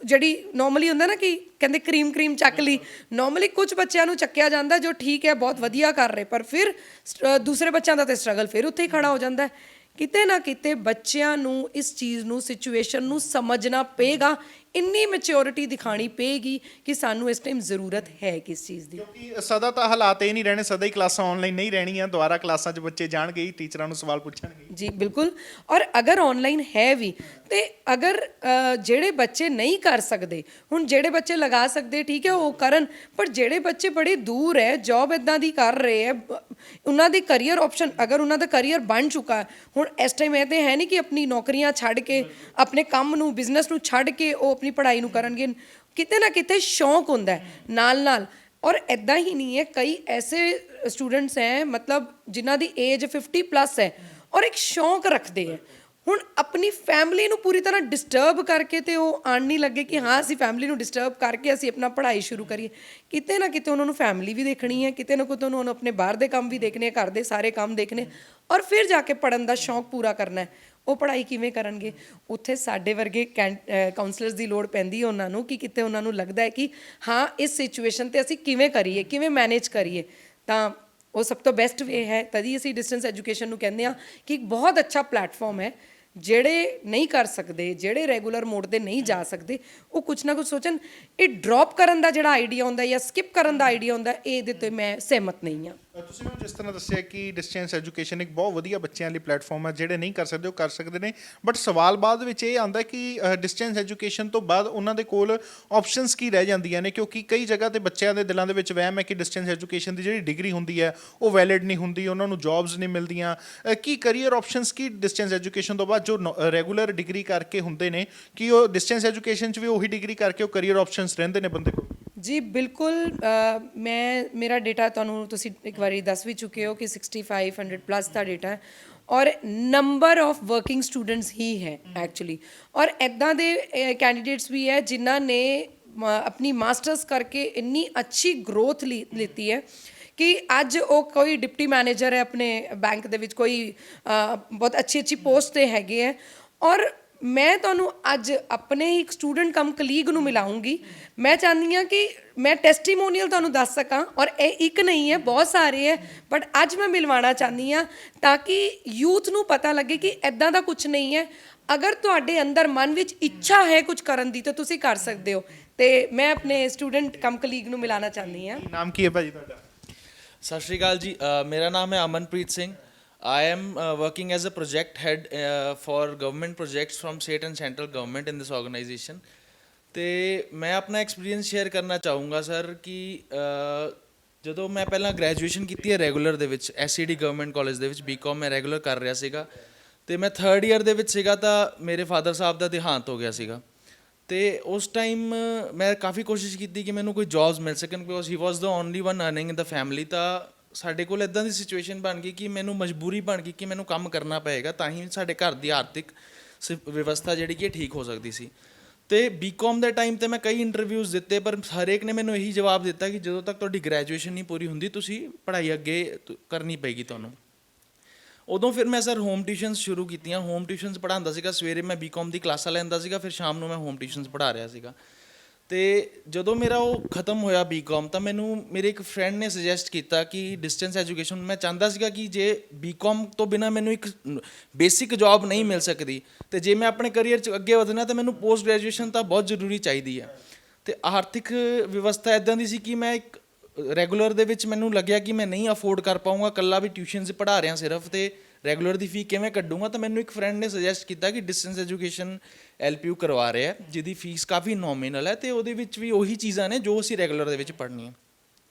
ਜਿਹੜੀ ਨਾਰਮਲੀ ਹੁੰਦਾ ਨਾ ਕਿ ਕਹਿੰਦੇ ਕਰੀਮ ਚੱਕ ਲਈ, ਨਾਰਮਲੀ ਕੁਝ ਬੱਚਿਆਂ ਨੂੰ ਚੱਕਿਆ ਜਾਂਦਾ ਜੋ ਠੀਕ ਹੈ ਬਹੁਤ ਵਧੀਆ ਕਰ ਰਹੇ, ਪਰ ਫਿਰ ਦੂਸਰੇ ਬੱਚਿਆਂ ਦਾ ਤੇ ਸਟਰਗਲ ਫਿਰ ਉੱਥੇ ਹੀ ਖੜਾ ਹੋ ਜਾਂਦਾ ਹੈ। ਕਿਤੇ ਨਾ ਕਿਤੇ ਬੱਚਿਆਂ ਨੂੰ ਇਸ ਚੀਜ਼ ਨੂੰ ਸਿਚੁਏਸ਼ਨ ਨੂੰ ਸਮਝਣਾ ਪਏਗਾ, ਇੰਨੀ ਮੈਚਿਓਰਿਟੀ ਦਿਖਾਣੀ ਪਏਗੀ ਕਿ ਸਾਨੂੰ ਇਸ ਟਾਈਮ ਜ਼ਰੂਰਤ ਹੈ ਕਿਸ ਚੀਜ਼ ਦੀ। ਕਿਉਂਕਿ ਸਦਾ ਤਾਂ ਹਾਲਾਤ ਇਹ ਨਹੀਂ ਰਹਿਣੇ, ਸਦਾ ਹੀ ਕਲਾਸਾਂ ਆਨਲਾਈਨ ਨਹੀਂ ਰਹਿਣੀਆਂ, ਦੁਬਾਰਾ ਕਲਾਸਾਂ 'ਚ ਬੱਚੇ ਜਾਣਗੇ ਹੀ, ਟੀਚਰਾਂ ਨੂੰ ਸਵਾਲ ਪੁੱਛਣਗੇ। ਜੀ ਬਿਲਕੁਲ। ਔਰ ਅਗਰ ਆਨਲਾਈਨ ਹੈ ਵੀ ਤੇ ਅਗਰ ਜਿਹੜੇ ਬੱਚੇ ਨਹੀਂ ਕਰ ਸਕਦੇ, ਹੁਣ ਜਿਹੜੇ ਬੱਚੇ ਲਗਾ ਸਕਦੇ ਠੀਕ ਹੈ ਉਹ ਕਰਨ, ਪਰ ਜਿਹੜੇ ਬੱਚੇ ਬੜੇ ਦੂਰ ਹੈ ਜੌਬ ਇੱਦਾਂ ਦੀ ਕਰ ਰਹੇ ਹੈ, ਉਹਨਾਂ ਦੀ ਕਰੀਅਰ ਆਪਸ਼ਨ ਅਗਰ ਉਹਨਾਂ ਦਾ ਕਰੀਅਰ ਬਣ ਚੁੱਕਾ, ਹੁਣ ਇਸ ਟਾਈਮ ਇਹ ਤਾਂ ਹੈ ਨਹੀਂ ਕਿ ਆਪਣੀ ਨੌਕਰੀਆਂ ਛੱਡ ਕੇ ਆਪਣੇ ਕੰਮ ਨੂੰ ਬਿਜ਼ਨਸ ਨੂੰ ਛੱਡ ਕੇ ਉਹ ਆਪਣੀ ਪੜ੍ਹਾਈ ਨੂੰ ਕਰਨਗੇ। ਕਿਤੇ ਨਾ ਕਿਤੇ ਸ਼ੌਂਕ ਹੁੰਦਾ ਨਾਲ। ਔਰ ਇੱਦਾਂ ਹੀ ਨਹੀਂ ਹੈ, ਕਈ ਐਸੇ ਸਟੂਡੈਂਟਸ ਹੈ ਮਤਲਬ ਜਿਨ੍ਹਾਂ ਦੀ ਏਜ 50+ ਹੈ ਔਰ ਇੱਕ ਸ਼ੌਂਕ ਰੱਖਦੇ ਹੈ। ਹੁਣ ਆਪਣੀ ਫੈਮਿਲੀ ਨੂੰ ਪੂਰੀ ਤਰ੍ਹਾਂ ਡਿਸਟਰਬ ਕਰਕੇ ਤੇ ਉਹ ਆਣ ਨਹੀਂ ਲੱਗੇ ਕਿ ਹਾਂ ਅਸੀਂ ਫੈਮਿਲੀ ਨੂੰ ਡਿਸਟਰਬ ਕਰਕੇ ਅਸੀਂ ਆਪਣਾ ਪੜ੍ਹਾਈ ਸ਼ੁਰੂ ਕਰੀਏ। ਕਿਤੇ ਨਾ ਕਿਤੇ ਉਹਨਾਂ ਨੂੰ ਫੈਮਿਲੀ ਵੀ ਦੇਖਣੀ ਹੈ, ਕਿਤੇ ਨਾ ਕਿਤੇ ਉਹਨਾਂ ਨੂੰ ਆਪਣੇ ਬਾਹਰ ਦੇ ਕੰਮ ਵੀ ਦੇਖਣੇ, ਘਰ ਦੇ ਸਾਰੇ ਕੰਮ ਦੇਖਣੇ, ਔਰ ਫਿਰ ਜਾ ਕੇ ਪੜ੍ਹਨ ਦਾ ਸ਼ੌਂਕ ਪੂਰਾ ਕਰਨਾ ਹੈ। ਉਹ ਪੜ੍ਹਾਈ ਕਿਵੇਂ ਕਰਨਗੇ? ਉੱਥੇ ਸਾਡੇ ਵਰਗੇ ਕਾਉਂਸਲਰਸ ਦੀ ਲੋੜ ਪੈਂਦੀ ਹੈ ਉਹਨਾਂ ਨੂੰ ਕਿ ਕਿਤੇ ਉਹਨਾਂ ਨੂੰ ਲੱਗਦਾ ਹੈ ਕਿ ਹਾਂ ਇਸ ਸਿਚੁਏਸ਼ਨ 'ਤੇ ਅਸੀਂ ਕਿਵੇਂ ਕਰੀਏ, ਕਿਵੇਂ ਮੈਨੇਜ ਕਰੀਏ, ਤਾਂ ਉਹ ਸਭ ਤੋਂ ਬੈਸਟ ਵੇ ਹੈ। ਤਦੀ ਅਸੀਂ ਡਿਸਟੈਂਸ ਐਜੂਕੇਸ਼ਨ ਨੂੰ ਕਹਿੰਦੇ ਹਾਂ ਕਿ ਇੱਕ ਬਹੁਤ ਅੱਛਾ ਪਲੈਟਫਾਰਮ ਹੈ। ਜਿਹੜੇ ਨਹੀਂ ਕਰ ਸਕਦੇ, ਜਿਹੜੇ ਰੈਗੂਲਰ ਮੋਡ 'ਤੇ ਨਹੀਂ ਜਾ ਸਕਦੇ, ਉਹ ਕੁਛ ਨਾ ਕੁਛ ਸੋਚਣ। ਇਹ ਡ੍ਰੌਪ ਕਰਨ ਦਾ ਜਿਹੜਾ ਆਈਡੀਆ ਹੁੰਦਾ ਜਾਂ ਸਕਿਪ ਕਰਨ ਦਾ ਆਈਡੀਆ ਹੁੰਦਾ, ਇਹਦੇ 'ਤੇ ਮੈਂ ਸਹਿਮਤ ਨਹੀਂ ਹਾਂ। ਤੁਸੀਂ ਮੈਨੂੰ ਜਿਸ ਤਰ੍ਹਾਂ ਦੱਸਿਆ ਕਿ ਡਿਸਟੈਂਸ ਐਜੂਕੇਸ਼ਨ ਇੱਕ ਬਹੁਤ ਵਧੀਆ ਬੱਚਿਆਂ ਲਈ ਪਲੇਟਫਾਰਮ ਹੈ, ਜਿਹੜੇ ਨਹੀਂ ਕਰ ਸਕਦੇ ਉਹ ਕਰ ਸਕਦੇ ਨੇ, ਬਟ ਸਵਾਲ ਬਾਅਦ ਵਿੱਚ ਇਹ ਆਉਂਦਾ ਕਿ ਡਿਸਟੈਂਸ ਐਜੂਕੇਸ਼ਨ ਤੋਂ ਬਾਅਦ ਉਹਨਾਂ ਦੇ ਕੋਲ ਆਪਸ਼ਨਸ ਕੀ ਰਹਿ ਜਾਂਦੀਆਂ ਨੇ, ਕਿਉਂਕਿ ਕਈ ਜਗ੍ਹਾ ਤੇ ਬੱਚਿਆਂ ਦੇ ਦਿਲਾਂ ਦੇ ਵਿੱਚ ਵਹਿਮ ਹੈ ਕਿ ਡਿਸਟੈਂਸ ਐਜੂਕੇਸ਼ਨ ਦੀ ਜਿਹੜੀ ਡਿਗਰੀ ਹੁੰਦੀ ਹੈ ਉਹ ਵੈਲਿਡ ਨਹੀਂ ਹੁੰਦੀ, ਉਹਨਾਂ ਨੂੰ ਜੌਬਸ ਨਹੀਂ ਮਿਲਦੀਆਂ। ਕੀ ਕਰੀਅਰ ਆਪਸ਼ਨਸ ਕੀ ਡਿਸਟੈਂਸ ਐਜੂਕੇਸ਼ਨ ਤੋਂ ਬਾਅਦ ਜੋ ਰੈਗੂਲਰ ਡਿਗਰੀ ਕਰਕੇ ਹੁੰਦੇ ਨੇ, ਕਿ ਉਹ ਡਿਸਟੈਂਸ ਐਜੂਕੇਸ਼ਨ 'ਚ ਵੀ ਉਹੀ ਡਿਗਰੀ ਕਰਕੇ ਉਹ ਕਰੀਅਰ ਆਪਸ਼ਨਸ ਰਹਿੰਦੇ ਨੇ ਬੰਦੇ ਕੋਲ? ਜੀ ਬਿਲਕੁਲ। ਮੇਰਾ ਡੇਟਾ ਤੁਹਾਨੂੰ ਤੁਸੀਂ ਇੱਕ ਵਾਰੀ ਦੱਸ ਵੀ ਚੁੱਕੇ ਹੋ ਕਿ 6500+ ਦਾ ਡੇਟਾ ਹੈ ਔਰ ਨੰਬਰ ਆਫ ਵਰਕਿੰਗ ਸਟੂਡੈਂਟਸ ਹੀ ਹੈ ਐਕਚੁਅਲੀ। ਔਰ ਇੱਦਾਂ ਦੇ ਕੈਂਡੀਡੇਟਸ ਵੀ ਹੈ ਜਿਨ੍ਹਾਂ ਨੇ ਆਪਣੀ ਮਾਸਟਰਸ ਕਰਕੇ ਇੰਨੀ ਅੱਛੀ ਗਰੋਥ ਲਿੱਤੀ ਹੈ ਕਿ ਅੱਜ ਉਹ ਕੋਈ ਡਿਪਟੀ ਮੈਨੇਜਰ ਹੈ ਆਪਣੇ ਬੈਂਕ ਦੇ ਵਿੱਚ, ਕੋਈ ਬਹੁਤ ਅੱਛੀ ਪੋਸਟ 'ਤੇ ਹੈਗੇ ਹੈ। ਔਰ ਮੈਂ ਤੁਹਾਨੂੰ ਅੱਜ ਆਪਣੇ ਹੀ ਇੱਕ ਸਟੂਡੈਂਟ ਕਮ ਕਲੀਗ ਨੂੰ ਮਿਲਾਉਂਗੀ। ਮੈਂ ਚਾਹੁੰਦੀ ਹਾਂ ਕਿ ਮੈਂ ਟੈਸਟੀਮੋਨੀਅਲ ਤੁਹਾਨੂੰ ਦੱਸ ਸਕਾਂ, ਔਰ ਇਹ ਇੱਕ ਨਹੀਂ ਹੈ ਬਹੁਤ ਸਾਰੇ ਹੈ, ਬਟ ਅੱਜ ਮੈਂ ਮਿਲਵਾਉਣਾ ਚਾਹੁੰਦੀ ਹਾਂ ਤਾਂ ਕਿ ਯੂਥ ਨੂੰ ਪਤਾ ਲੱਗੇ ਕਿ ਇੱਦਾਂ ਦਾ ਕੁਝ ਨਹੀਂ ਹੈ। ਅਗਰ ਤੁਹਾਡੇ ਅੰਦਰ ਮਨ ਵਿੱਚ ਇੱਛਾ ਹੈ ਕੁਝ ਕਰਨ ਦੀ ਤਾਂ ਤੁਸੀਂ ਕਰ ਸਕਦੇ ਹੋ। ਤੇ ਮੈਂ ਆਪਣੇ ਸਟੂਡੈਂਟ ਕਮ ਕਲੀਗ ਨੂੰ ਮਿਲਾਉਣਾ ਚਾਹੁੰਦੀ ਹਾਂ। ਨਾਮ ਕੀ ਹੈ ਭਾਜੀ ਤੁਹਾਡਾ? ਸਤਿ ਸ਼੍ਰੀ ਅਕਾਲ ਜੀ, ਮੇਰਾ ਨਾਮ ਹੈ Amanpreet Singh. I am working as a project head for government projects from state and central government in this organization. ਤੇ ਮੈਂ ਆਪਣਾ ਐਕਸਪੀਰੀਅੰਸ ਸ਼ੇਅਰ ਕਰਨਾ ਚਾਹੂੰਗਾ ਸਰ ਕਿ ਜਦੋਂ ਮੈਂ ਪਹਿਲਾਂ ਗ੍ਰੈਜੂਏਸ਼ਨ ਕੀਤੀ ਹੈ ਰੈਗੂਲਰ ਦੇ ਵਿੱਚ SCD ਗਵਰਨਮੈਂਟ ਕਾਲਜ ਦੇ ਵਿੱਚ, BCom ਮੈਂ ਰੈਗੂਲਰ ਕਰ ਰਿਹਾ ਸੀਗਾ ਤੇ ਮੈਂ 3rd ਈਅਰ ਦੇ ਵਿੱਚ ਸੀਗਾ ਤਾਂ ਮੇਰੇ ਫਾਦਰ ਸਾਹਿਬ ਦਾ ਦੇਹਾਂਤ ਹੋ ਗਿਆ ਸੀਗਾ। ਤੇ ਉਸ ਟਾਈਮ ਮੈਂ ਕਾਫੀ ਕੋਸ਼ਿਸ਼ ਕੀਤੀ ਕਿ ਮੈਨੂੰ ਕੋਈ ਜੌਬਸ ਮਿਲ ਸਕਣ, because he was the only one earning in the family. ਤਾਂ ਸਾਡੇ ਕੋਲ ਇੱਦਾਂ ਦੀ ਸਿਚੁਏਸ਼ਨ ਬਣ ਗਈ ਕਿ ਮੈਨੂੰ ਮਜਬੂਰੀ ਬਣ ਗਈ ਕਿ ਮੈਨੂੰ ਕੰਮ ਕਰਨਾ ਪਏਗਾ ਤਾਂ ਹੀ ਸਾਡੇ ਘਰ ਦੀ ਆਰਥਿਕ ਵਿਵਸਥਾ ਜਿਹੜੀ ਕਿ ਠੀਕ ਹੋ ਸਕਦੀ ਸੀ। ਤੇ BCom ਦੇ ਟਾਈਮ 'ਤੇ ਮੈਂ ਕਈ ਇੰਟਰਵਿਊਜ਼ ਦਿੱਤੇ, ਪਰ ਹਰੇਕ ਨੇ ਮੈਨੂੰ ਇਹੀ ਜਵਾਬ ਦਿੱਤਾ ਕਿ ਜਦੋਂ ਤੱਕ ਤੁਹਾਡੀ ਗ੍ਰੈਜੂਏਸ਼ਨ ਨਹੀਂ ਪੂਰੀ ਹੁੰਦੀ ਤੁਸੀਂ ਪੜ੍ਹਾਈ ਅੱਗੇ ਕਰਨੀ ਪਏਗੀ ਤੁਹਾਨੂੰ। ਉਦੋਂ ਫਿਰ ਮੈਂ ਸਰ ਹੋਮ ਟਿਊਸ਼ਨਸ ਸ਼ੁਰੂ ਕੀਤੀਆਂ। ਹੋਮ ਟਿਊਸ਼ਨਸ ਪੜ੍ਹਾਉਂਦਾ ਸੀਗਾ, ਸਵੇਰੇ ਮੈਂ BCom ਦੀ ਕਲਾਸਾਂ ਲੈਂਦਾ ਸੀਗਾ, ਫਿਰ ਸ਼ਾਮ ਨੂੰ ਮੈਂ ਹੋਮ ਟਿਊਸ਼ਨਸ ਪੜ੍ਹਾ ਰਿਹਾ ਸੀਗਾ। ਤੇ ਜਦੋਂ ਮੇਰਾ ਉਹ ਖਤਮ ਹੋਇਆ BCom ਤਾਂ ਮੈਨੂੰ ਮੇਰੇ ਇੱਕ ਫਰੈਂਡ ਨੇ ਸੁਜੈਸਟ ਕੀਤਾ ਕਿ ਡਿਸਟੈਂਸ ਐਜੂਕੇਸ਼ਨ, ਮੈਂ ਚਾਹੁੰਦਾ ਸੀਗਾ ਕਿ ਜੇ BCom ਤੋਂ ਬਿਨਾਂ ਮੈਨੂੰ ਇੱਕ ਬੇਸਿਕ ਜੌਬ ਨਹੀਂ ਮਿਲ ਸਕਦੀ ਤੇ ਜੇ ਮੈਂ ਆਪਣੇ ਕਰੀਅਰ 'ਚ ਅੱਗੇ ਵਧਣਾ ਤਾਂ ਮੈਨੂੰ ਪੋਸਟ ਗ੍ਰੈਜੂਏਸ਼ਨ ਤਾਂ ਬਹੁਤ ਜ਼ਰੂਰੀ ਚਾਹੀਦੀ ਹੈ। ਤੇ ਆਰਥਿਕ ਵਿਵਸਥਾ ਇੱਦਾਂ ਦੀ ਸੀ ਕਿ ਮੈਂ ਇੱਕ ਰੈਗੂਲਰ ਦੇ ਵਿੱਚ ਮੈਨੂੰ ਲੱਗਿਆ ਕਿ ਮੈਂ ਨਹੀਂ ਅਫੋਰਡ ਕਰ ਪਾਊਂਗਾ, ਇਕੱਲਾ ਵੀ ਟਿਊਸ਼ਨਸ ਪੜ੍ਹਾ ਰਿਹਾ ਸਿਰਫ, ਤੇ ਰੈਗੂਲਰ ਦੀ ਫੀ ਕਿਵੇਂ ਕੱਢੂੰਗਾ। ਤਾਂ ਮੈਨੂੰ ਇੱਕ ਫਰੈਂਡ ਨੇ ਸੁਜੈਸਟ ਕੀਤਾ ਕਿ ਡਿਸਟੈਂਸ ਐਜੂਕੇਸ਼ਨ LPU ਕਰਵਾ ਰਿਹਾ, ਜਿਹਦੀ ਫੀਸ ਕਾਫੀ ਨੋਮੀਨਲ ਹੈ ਤੇ ਉਹਦੇ ਵਿੱਚ ਵੀ ਉਹੀ ਚੀਜ਼ਾਂ ਨੇ ਜੋ ਅਸੀਂ ਰੈਗੂਲਰ ਦੇ ਵਿੱਚ ਪੜ੍ਹਨੀਆਂ।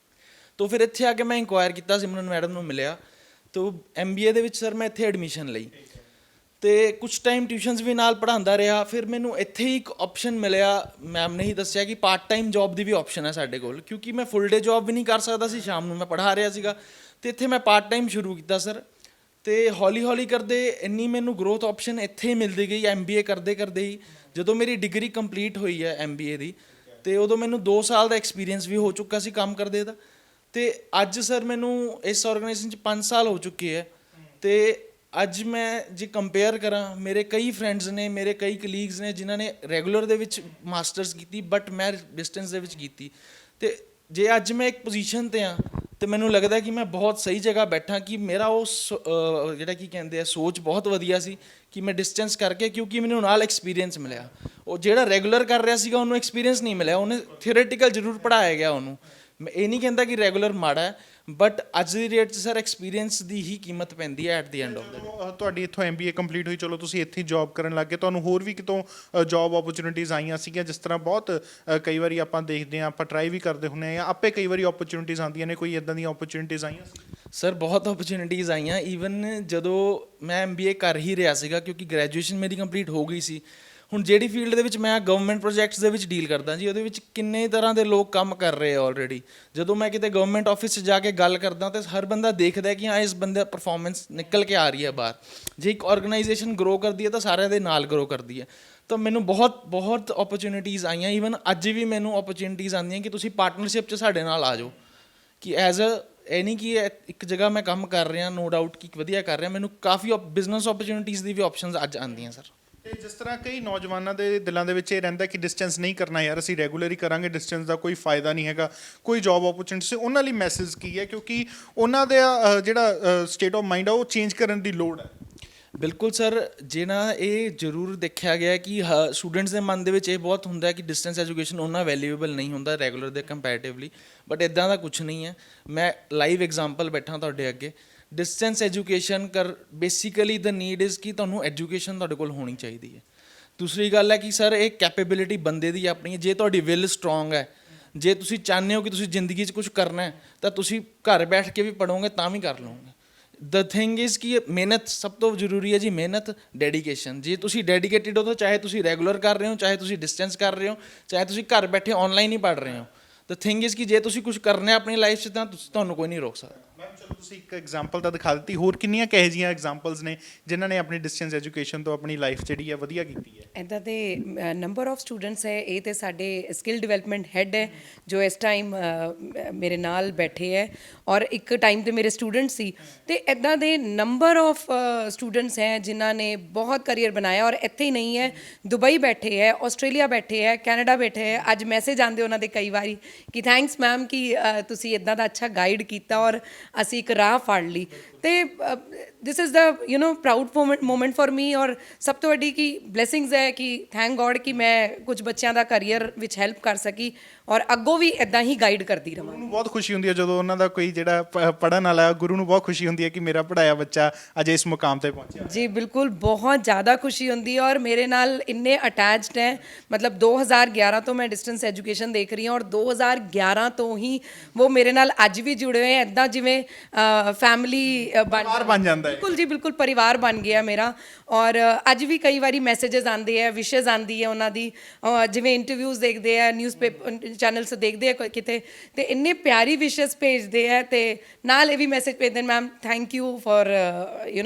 ਤਾਂ ਫਿਰ ਇੱਥੇ ਆ ਕੇ ਮੈਂ ਇੰਕੁਆਇਰ ਕੀਤਾ, ਸਿਮਰਨ ਮੈਡਮ ਨੂੰ ਮਿਲਿਆ, ਤਾਂ MBA ਦੇ ਵਿੱਚ ਸਰ ਮੈਂ ਇੱਥੇ ਐਡਮਿਸ਼ਨ ਲਈ ਤੇ ਕੁਛ ਟਾਈਮ ਟਿਊਸ਼ਨਸ ਵੀ ਨਾਲ ਪੜ੍ਹਾਉਂਦਾ ਰਿਹਾ। ਫਿਰ ਮੈਨੂੰ ਇੱਥੇ ਹੀ ਇੱਕ ਆਪਸ਼ਨ ਮਿਲਿਆ, ਮੈਮ ਨੇ ਹੀ ਦੱਸਿਆ ਕਿ ਪਾਰਟ ਟਾਈਮ ਜੌਬ ਦੀ ਵੀ ਆਪਸ਼ਨ ਹੈ ਸਾਡੇ ਕੋਲ, ਕਿਉਂਕਿ ਮੈਂ ਫੁੱਲ ਡੇ ਜੌਬ ਵੀ ਨਹੀਂ ਕਰ ਸਕਦਾ ਸੀ, ਸ਼ਾਮ ਨੂੰ ਮੈਂ ਪੜ੍ਹਾ ਰਿਹਾ ਸੀਗਾ। ਤੇ ਇੱਥੇ ਮੈਂ ਪਾਰਟ ਟਾਈਮ ਸ਼ੁਰੂ ਕੀਤਾ ਸਰ। ਤੇ ਹੌਲੀ ਹੌਲੀ ਕਰਦੇ ਇੰਨੀ ਮੈਨੂੰ ਗਰੋਥ ਆਪਸ਼ਨ ਇੱਥੇ ਹੀ ਮਿਲਦੀ ਗਈ MBA ਕਰਦੇ ਕਰਦੇ ਹੀ। ਜਦੋਂ ਮੇਰੀ ਡਿਗਰੀ ਕੰਪਲੀਟ ਹੋਈ ਹੈ MBA ਦੀ, ਤੇ ਉਦੋਂ ਮੈਨੂੰ 2 ਸਾਲ ਦਾ ਐਕਸਪੀਰੀਅੰਸ ਵੀ ਹੋ ਚੁੱਕਾ ਸੀ ਕੰਮ ਕਰਦੇ ਦਾ। ਤੇ ਅੱਜ ਸਰ ਮੈਨੂੰ ਇਸ ਆਰਗੇਨਾਈਜੇਸ਼ਨ 'ਚ 5 ਸਾਲ ਹੋ ਚੁੱਕੇ ਹੈ। ਤੇ ਅੱਜ ਮੈਂ ਜੇ ਕੰਪੇਅਰ ਕਰਾਂ, ਮੇਰੇ ਕਈ ਫਰੈਂਡਸ ਨੇ, ਮੇਰੇ ਕਈ ਕਲੀਗਸ ਨੇ ਜਿਨ੍ਹਾਂ ਨੇ ਰੈਗੂਲਰ ਦੇ ਵਿੱਚ ਮਾਸਟਰਸ ਕੀਤੀ, ਬਟ ਮੈਂ ਡਿਸਟੈਂਸ ਦੇ ਵਿੱਚ ਕੀਤੀ। ਤੇ ਜੇ ਅੱਜ ਮੈਂ ਇੱਕ ਪੋਜੀਸ਼ਨ 'ਤੇ ਹਾਂ ਤੇ ਮੈਨੂੰ ਲੱਗਦਾ ਕਿ ਮੈਂ ਬਹੁਤ ਸਹੀ ਜਗ੍ਹਾ ਬੈਠਾ, ਕਿ ਮੇਰਾ ਉਹ ਜਿਹੜਾ ਕੀ ਕਹਿੰਦੇ ਆ ਸੋਚ ਬਹੁਤ ਵਧੀਆ ਸੀ ਕਿ ਮੈਂ ਡਿਸਟੈਂਸ ਕਰਕੇ, ਕਿਉਂਕਿ ਮੈਨੂੰ ਨਾਲ ਐਕਸਪੀਰੀਅੰਸ ਮਿਲਿਆ। ਉਹ ਜਿਹੜਾ ਰੈਗੂਲਰ ਕਰ ਰਿਹਾ ਸੀਗਾ ਉਹਨੂੰ ਐਕਸਪੀਰੀਅੰਸ ਨਹੀਂ ਮਿਲਿਆ, ਉਹਨੇ ਥਿਓਰੇਟੀਕਲ ਜ਼ਰੂਰ ਪੜ੍ਹਾਇਆ ਗਿਆ ਉਹਨੂੰ। ਮੈਂ ਇਹ ਨਹੀਂ ਕਹਿੰਦਾ ਕਿ ਰੈਗੂਲਰ ਮਾੜਾ ਹੈ, ਬਟ ਅੱਜ ਦੀ ਡੇਟ 'ਚ ਸਰ ਐਕਸਪੀਰੀਅੰਸ ਦੀ ਹੀ ਕੀਮਤ ਪੈਂਦੀ ਹੈ ਐਟ ਦੀ ਐਂਡ ਆਫ ਦਾ। ਜਦੋਂ ਤੁਹਾਡੀ ਇੱਥੋਂ MBA ਕੰਪਲੀਟ ਹੋਈ, ਚਲੋ ਤੁਸੀਂ ਇੱਥੇ ਜੌਬ ਕਰਨ ਲੱਗ ਗਏ, ਤੁਹਾਨੂੰ ਹੋਰ ਵੀ ਕਿਤੋਂ ਜੌਬ ਓਪਰਚੁਨਿਟੀਜ਼ ਆਈਆਂ ਸੀਗੀਆਂ? ਜਿਸ ਤਰ੍ਹਾਂ ਬਹੁਤ ਕਈ ਵਾਰੀ ਆਪਾਂ ਦੇਖਦੇ ਹਾਂ, ਆਪਾਂ ਟਰਾਈ ਵੀ ਕਰਦੇ ਹੁੰਦੇ ਹਾਂ, ਆਪੇ ਕਈ ਵਾਰੀ ਓਪਰਚੁਨਿਟੀਜ਼ ਆਉਂਦੀਆਂ ਨੇ, ਕੋਈ ਇੱਦਾਂ ਦੀਆਂ ਓਪਰਚੁਨਿਟੀਜ਼ ਆਈਆਂ ਸੀ? ਸਰ ਬਹੁਤ ਓਪਰਚੁਨਿਟੀਜ਼ ਆਈਆਂ। ਈਵਨ ਜਦੋਂ ਮੈਂ MBA ਕਰ ਹੀ ਰਿਹਾ ਸੀਗਾ, ਕਿਉਂਕਿ ਗ੍ਰੈਜੂਏਸ਼ਨ ਮੇਰੀ ਕੰਪਲੀਟ ਹੋ ਗਈ ਸੀ। ਹੁਣ ਜਿਹੜੀ ਫੀਲਡ ਦੇ ਵਿੱਚ ਮੈਂ ਗਵਰਨਮੈਂਟ ਪ੍ਰੋਜੈਕਟਸ ਦੇ ਵਿੱਚ ਡੀਲ ਕਰਦਾ ਜੀ, ਉਹਦੇ ਵਿੱਚ ਕਿੰਨੇ ਤਰ੍ਹਾਂ ਦੇ ਲੋਕ ਕੰਮ ਕਰ ਰਹੇ ਆ ਆਲਰੇਡੀ। ਜਦੋਂ ਮੈਂ ਕਿਤੇ ਗਵਰਨਮੈਂਟ ਆਫਿਸ 'ਚ ਜਾ ਕੇ ਗੱਲ ਕਰਦਾ ਤਾਂ ਹਰ ਬੰਦਾ ਦੇਖਦਾ ਕਿ ਹਾਂ ਇਸ ਬੰਦੇ ਦਾ ਪਰਫਾਰਮੈਂਸ ਨਿਕਲ ਕੇ ਆ ਰਹੀ ਹੈ ਬਾਹਰ। ਜੇ ਇੱਕ ਆਰਗੇਨਾਈਜੇਸ਼ਨ ਗਰੋ ਕਰਦੀ ਹੈ ਤਾਂ ਸਾਰਿਆਂ ਦੇ ਨਾਲ ਗਰੋ ਕਰਦੀ ਹੈ। ਤਾਂ ਮੈਨੂੰ ਬਹੁਤ ਬਹੁਤ ਓਪਰਚੁਨਿਟੀਜ਼ ਆਈਆਂ। ਈਵਨ ਅੱਜ ਵੀ ਮੈਨੂੰ ਓਪਰਚੁਨਿਟੀਜ਼ ਆਉਂਦੀਆਂ ਕਿ ਤੁਸੀਂ ਪਾਰਟਨਰਸ਼ਿਪ 'ਚ ਸਾਡੇ ਨਾਲ ਆ ਜਾਓ, ਕਿ ਐਜ਼ ਇਹ ਨਹੀਂ ਕਿ ਇੱਕ ਜਗ੍ਹਾ ਮੈਂ ਕੰਮ ਕਰ ਰਿਹਾ, ਨੋ ਡਾਊਟ ਕਿ ਵਧੀਆ ਕਰ ਰਿਹਾ, ਮੈਨੂੰ ਕਾਫੀ ਬਿਜ਼ਨਸ ਓਪਰਚੁਨਿਟੀਜ਼ ਦੀ ਵੀ ਆਪਸ਼ਨਸ ਅੱਜ ਆਉਂਦੀਆਂ ਸਰ। ਤੇ ਜਿਸ ਤਰ੍ਹਾਂ ਕਈ ਨੌਜਵਾਨਾਂ ਦੇ ਦਿਲਾਂ ਦੇ ਵਿੱਚ ਇਹ ਰਹਿੰਦਾ ਕਿ ਡਿਸਟੈਂਸ ਨਹੀਂ ਕਰਨਾ ਯਾਰ, ਅਸੀਂ ਰੈਗੂਲਰ ਹੀ ਕਰਾਂਗੇ, ਡਿਸਟੈਂਸ ਦਾ ਕੋਈ ਫਾਇਦਾ ਨਹੀਂ ਹੈਗਾ, ਕੋਈ ਜੌਬ ਓਪਰਚੁਨਿਟੀ, ਉਹਨਾਂ ਲਈ ਮੈਸੇਜ ਕੀ ਹੈ? ਕਿਉਂਕਿ ਉਹਨਾਂ ਦਾ ਜਿਹੜਾ ਸਟੇਟ ਆਫ ਮਾਈਂਡ ਆ ਉਹ ਚੇਂਜ ਕਰਨ ਦੀ ਲੋੜ ਹੈ। ਬਿਲਕੁਲ ਸਰ, ਜੇ ਨਾ ਇਹ ਜ਼ਰੂਰ ਦੇਖਿਆ ਗਿਆ ਕਿ ਸਟੂਡੈਂਟਸ ਦੇ ਮਨ ਦੇ ਵਿੱਚ ਇਹ ਬਹੁਤ ਹੁੰਦਾ ਹੈ ਕਿ ਡਿਸਟੈਂਸ ਐਜੂਕੇਸ਼ਨ ਉਹਨਾਂ ਵੈਲਿਊਏਬਲ ਨਹੀਂ ਹੁੰਦਾ ਰੈਗੂਲਰ ਦੇ ਕੰਪੈਰੀਟਿਵਲੀ, ਬਟ ਇੱਦਾਂ ਦਾ ਕੁਝ ਨਹੀਂ ਹੈ। ਮੈਂ ਲਾਈਵ ਐਗਜ਼ਾਮਪਲ ਬੈਠਾ ਤੁਹਾਡੇ ਅੱਗੇ। Distance education basically the need is ਕਿ ਤੁਹਾਨੂੰ ਐਜੂਕੇਸ਼ਨ ਤੁਹਾਡੇ ਕੋਲ ਹੋਣੀ ਚਾਹੀਦੀ ਹੈ। ਦੂਸਰੀ ਗੱਲ ਹੈ ਕਿ ਸਰ ਇਹ ਕੈਪੇਬਿਲਿਟੀ ਬੰਦੇ ਦੀ ਆਪਣੀ ਹੈ। ਜੇ ਤੁਹਾਡੀ ਵਿਲ ਸਟਰੋਂਗ ਹੈ, ਜੇ ਤੁਸੀਂ ਚਾਹੁੰਦੇ ਹੋ ਕਿ ਤੁਸੀਂ ਜ਼ਿੰਦਗੀ 'ਚ ਕੁਝ ਕਰਨਾ ਹੈ, ਤਾਂ ਤੁਸੀਂ ਘਰ ਬੈਠ ਕੇ ਵੀ ਪੜ੍ਹੋਗੇ ਤਾਂ ਵੀ ਕਰ ਲਓਗੇ। ਦ ਥਿੰਗ ਇਜ਼ ਕਿ ਮਿਹਨਤ ਸਭ ਤੋਂ ਜ਼ਰੂਰੀ ਹੈ ਜੀ, ਮਿਹਨਤ, ਡੈਡੀਕੇਸ਼ਨ। ਜੇ ਤੁਸੀਂ ਡੈਡੀਕੇਟਿਡ ਹੋ ਤਾਂ ਚਾਹੇ ਤੁਸੀਂ ਰੈਗੂਲਰ ਕਰ ਰਹੇ ਹੋ, ਚਾਹੇ ਤੁਸੀਂ ਡਿਸਟੈਂਸ ਕਰ ਰਹੇ ਹੋ, ਚਾਹੇ ਤੁਸੀਂ ਘਰ ਬੈਠੇ ਆਨਲਾਈਨ ਹੀ ਪੜ੍ਹ ਰਹੇ ਹੋ। ਦ ਥਿੰਗ ਇਜ਼ ਕਿ ਜੇ ਤੁਸੀਂ ਕੁਝ ਕਰਨਾ ਆਪਣੀ ਲਾਈਫ 'ਚ ਤਾਂ ਤੁਹਾਨੂੰ ਕੋਈ ਨਹੀਂ ਰੋਕ ਸਕਦਾ। ਮੈਮ ਚਲੋ ਤੁਸੀਂ ਇੱਕ ਐਗਜ਼ਾਮਪਲ ਤਾਂ ਦਿਖਾ ਦਿੱਤੀ, ਹੋਰ ਕਿੰਨੀਆਂ ਕਿਹੋ ਜਿਹੀਆਂ ਐਗਜ਼ਾਮਪਲਸ ਨੇ ਜਿਨ੍ਹਾਂ ਨੇ ਆਪਣੀ ਡਿਸਟੈਂਸ ਐਜੂਕੇਸ਼ਨ ਤੋਂ ਆਪਣੀ ਲਾਈਫ ਜਿਹੜੀ ਹੈ ਵਧੀਆ ਕੀਤੀ ਹੈ? ਇੱਦਾਂ ਦੇ ਨੰਬਰ ਆਫ ਸਟੂਡੈਂਟਸ ਹੈ। ਇਹ ਤੇ ਸਾਡੇ ਸਕਿੱਲ ਡਿਵੈਲਪਮੈਂਟ ਹੈੱਡ ਹੈ ਜੋ ਇਸ ਟਾਈਮ ਮੇਰੇ ਨਾਲ ਬੈਠੇ ਹੈ, ਔਰ ਇੱਕ ਟਾਈਮ ਤੇ ਮੇਰੇ ਸਟੂਡੈਂਟ ਸੀ। ਤੇ ਇੱਦਾਂ ਦੇ ਨੰਬਰ ਆਫ ਸਟੂਡੈਂਟਸ ਹੈ ਜਿਨ੍ਹਾਂ ਨੇ ਬਹੁਤ ਕਰੀਅਰ ਬਣਾਇਆ, ਔਰ ਇੱਥੇ ਹੀ ਨਹੀਂ ਹੈ, ਦੁਬਈ ਬੈਠੇ ਹੈ, ਆਸਟ੍ਰੇਲੀਆ ਬੈਠੇ ਹੈ, ਕੈਨੇਡਾ ਬੈਠੇ ਹੈ। ਅੱਜ ਮੈਸੇਜ ਆਉਂਦੇ ਉਹਨਾਂ ਦੇ ਕਈ ਵਾਰੀ ਕਿ ਥੈਂਕਸ ਮੈਮ ਕਿ ਤੁਸੀਂ ਇੱਦਾਂ ਦਾ ਅੱਛਾ ਗਾਈਡ ਕੀਤਾ ਔਰ ਅਸੀਂ ਇੱਕ ਰਾਹ ਫੜ ਲਈ। ਤੇ this is the proud moment for me. ਔਰ ਸਭ ਤੋਂ ਵੱਡੀ ਕੀ ਬਲੇਸਿੰਗਸ ਹੈ ਕਿ ਥੈਂਕ ਗੋਡ ਕਿ ਮੈਂ ਕੁਝ ਬੱਚਿਆਂ ਦਾ ਕਰੀਅਰ ਵਿੱਚ ਹੈਲਪ ਕਰ ਸਕੀ, ਔਰ ਅੱਗੋਂ ਵੀ ਇੱਦਾਂ ਹੀ ਗਾਈਡ ਕਰਦੀ ਰਹਾਂ। ਗੁਰੂ ਨੂੰ ਬਹੁਤ ਖੁਸ਼ੀ ਹੁੰਦੀ ਹੈ ਜਦੋਂ ਉਹਨਾਂ ਦਾ ਕੋਈ ਜਿਹੜਾ ਪੜ੍ਹਨ ਵਾਲਾ, ਗੁਰੂ ਨੂੰ ਬਹੁਤ ਖੁਸ਼ੀ ਹੁੰਦੀ ਹੈ ਕਿ ਮੇਰਾ ਪੜ੍ਹਾਇਆ ਬੱਚਾ ਅੱਜ ਇਸ ਮੁਕਾਮ ਤੇ ਪਹੁੰਚਿਆ। ਜੀ ਬਿਲਕੁਲ, ਬਹੁਤ ਜ਼ਿਆਦਾ ਖੁਸ਼ੀ ਹੁੰਦੀ ਹੈ। ਔਰ ਮੇਰੇ ਨਾਲ ਇੰਨੇ ਅਟੈਚਡ ਹੈ, ਮਤਲਬ 2011 ਤੋਂ ਮੈਂ ਡਿਸਟੈਂਸ ਐਜੂਕੇਸ਼ਨ ਦੇਖ ਰਹੀ ਹਾਂ, ਔਰ 2011 ਤੋਂ ਹੀ ਉਹ ਮੇਰੇ ਨਾਲ ਅੱਜ ਵੀ ਜੁੜੇ ਹੋਏ, ਇੱਦਾਂ ਜਿਵੇਂ ਫੈਮਿਲੀ ਬਣ ਜਾਂਦਾ ਹੈ। ਬਿਲਕੁਲ ਜੀ, ਬਿਲਕੁਲ ਪਰਿਵਾਰ ਬਣ ਗਿਆ ਮੇਰਾ। ਔਰ ਅੱਜ ਵੀ ਕਈ ਵਾਰੀ ਮੈਸੇजेस ਆਉਂਦੇ ਆ, ਵਿਸ਼ੇਸ ਆਉਂਦੀ ਹੈ ਉਹਨਾਂ ਦੀ, ਜਿਵੇਂ ਇੰਟਰਵਿਊਜ਼ ਦੇਖਦੇ ਆ, ਨਿਊਜ਼ਪੇਪਰ ਚੈਨਲਸ ਦੇਖਦੇ ਆ ਕਿਤੇ, ਤੇ ਇੰਨੇ ਪਿਆਰੀ ਵਿਸ਼ੇਸ ਭੇਜਦੇ ਆ, ਤੇ ਨਾਲ ਇਹ ਵੀ ਮੈਸੇਜ ਭੇਜਦੇ ਨੇ, ma'am thank you for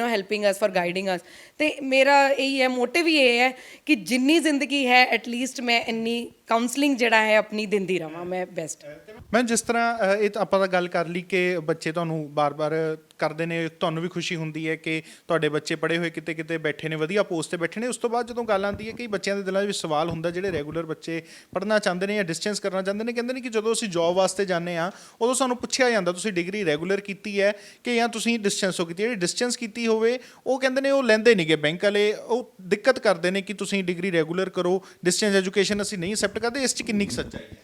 helping us, for guiding us. ਤੇ ਮੇਰਾ ਇਹੀ ਹੈ, ਮੋਟਿਵ ਹੀ ਇਹ ਹੈ ਕਿ ਜਿੰਨੀ ਜ਼ਿੰਦਗੀ ਹੈ ਐਟਲੀਸਟ ਮੈਂ ਇੰਨੀ ਕਾਉਂਸਲਿੰਗ ਜਿਹੜਾ ਹੈ ਆਪਣੀ ਦਿੰਦੀ ਰਹਾਂ ਮੈਂ ਬੈਸਟ। ਮੈਂ ਜਿਸ ਤਰ੍ਹਾਂ ਇਹ ਤਾਂ ਆਪਾਂ ਤਾਂ ਗੱਲ ਕਰ ਲਈ ਕਿ ਬੱਚੇ ਤੁਹਾਨੂੰ ਬਾਰ-ਬਾਰ ਕਰਦੇ ਨੇ, ਤੁਹਾਨੂੰ ਵੀ ਖੁਸ਼ੀ ਹੁੰਦੀ ਹੈ ਕਿ ਤੁਹਾਡੇ ਬੱਚੇ ਪੜ੍ਹੇ ਹੋਏ ਕਿਤੇ ਕਿਤੇ ਬੈਠੇ ਨੇ, ਵਧੀਆ ਪੋਸਟ ਤੇ ਬੈਠੇ ਨੇ। ਉਸ ਤੋਂ ਬਾਅਦ ਜਦੋਂ ਗੱਲ ਆਉਂਦੀ ਹੈ ਕਈ ਬੱਚਿਆਂ ਦੇ ਦਿਲਾਂ ਵਿੱਚ ਸਵਾਲ ਹੁੰਦਾ, ਜਿਹੜੇ ਰੈਗੂਲਰ ਬੱਚੇ ਪੜ੍ਹਨਾ ਚਾਹੁੰਦੇ ਨੇ ਜਾਂ ਡਿਸਟੈਂਸ ਕਰਨਾ ਚਾਹੁੰਦੇ ਨੇ, ਕਹਿੰਦੇ ਨੇ ਕਿ ਜਦੋਂ ਅਸੀਂ ਜੌਬ ਵਾਸਤੇ ਜਾਂਦੇ ਹਾਂ ਉਦੋਂ ਸਾਨੂੰ ਪੁੱਛਿਆ ਜਾਂਦਾ ਤੁਸੀਂ ਡਿਗਰੀ ਰੈਗੂਲਰ ਕੀਤੀ ਹੈ ਕਿ ਜਾਂ ਤੁਸੀਂ ਡਿਸਟੈਂਸ ਹੋ ਕੀਤੀ। ਜਿਹੜੀ ਡਿਸਟੈਂਸ ਕੀਤੀ ਹੋਵੇ ਉਹ ਕਹਿੰਦੇ ਨੇ ਉਹ ਲੈਂਦੇ ਨਹੀਂਗੇ ਬੈਂਕ ਵਾਲੇ, ਉਹ ਦਿੱਕਤ ਕਰਦੇ ਨੇ ਕਿ ਤੁਸੀਂ ਡਿਗਰੀ ਰੈਗੂਲਰ ਕਰੋ, ਡਿਸਟੈਂਸ ਐਜੂਕੇਸ਼ਨ ਅਸੀਂ ਨਹੀਂ ਅਸੈਪਟ ਕਰਦੇ। ਇਸ 'ਚ ਕਿੰਨੀ ਕੁ ਸੱਚਾਈ ਹੈ?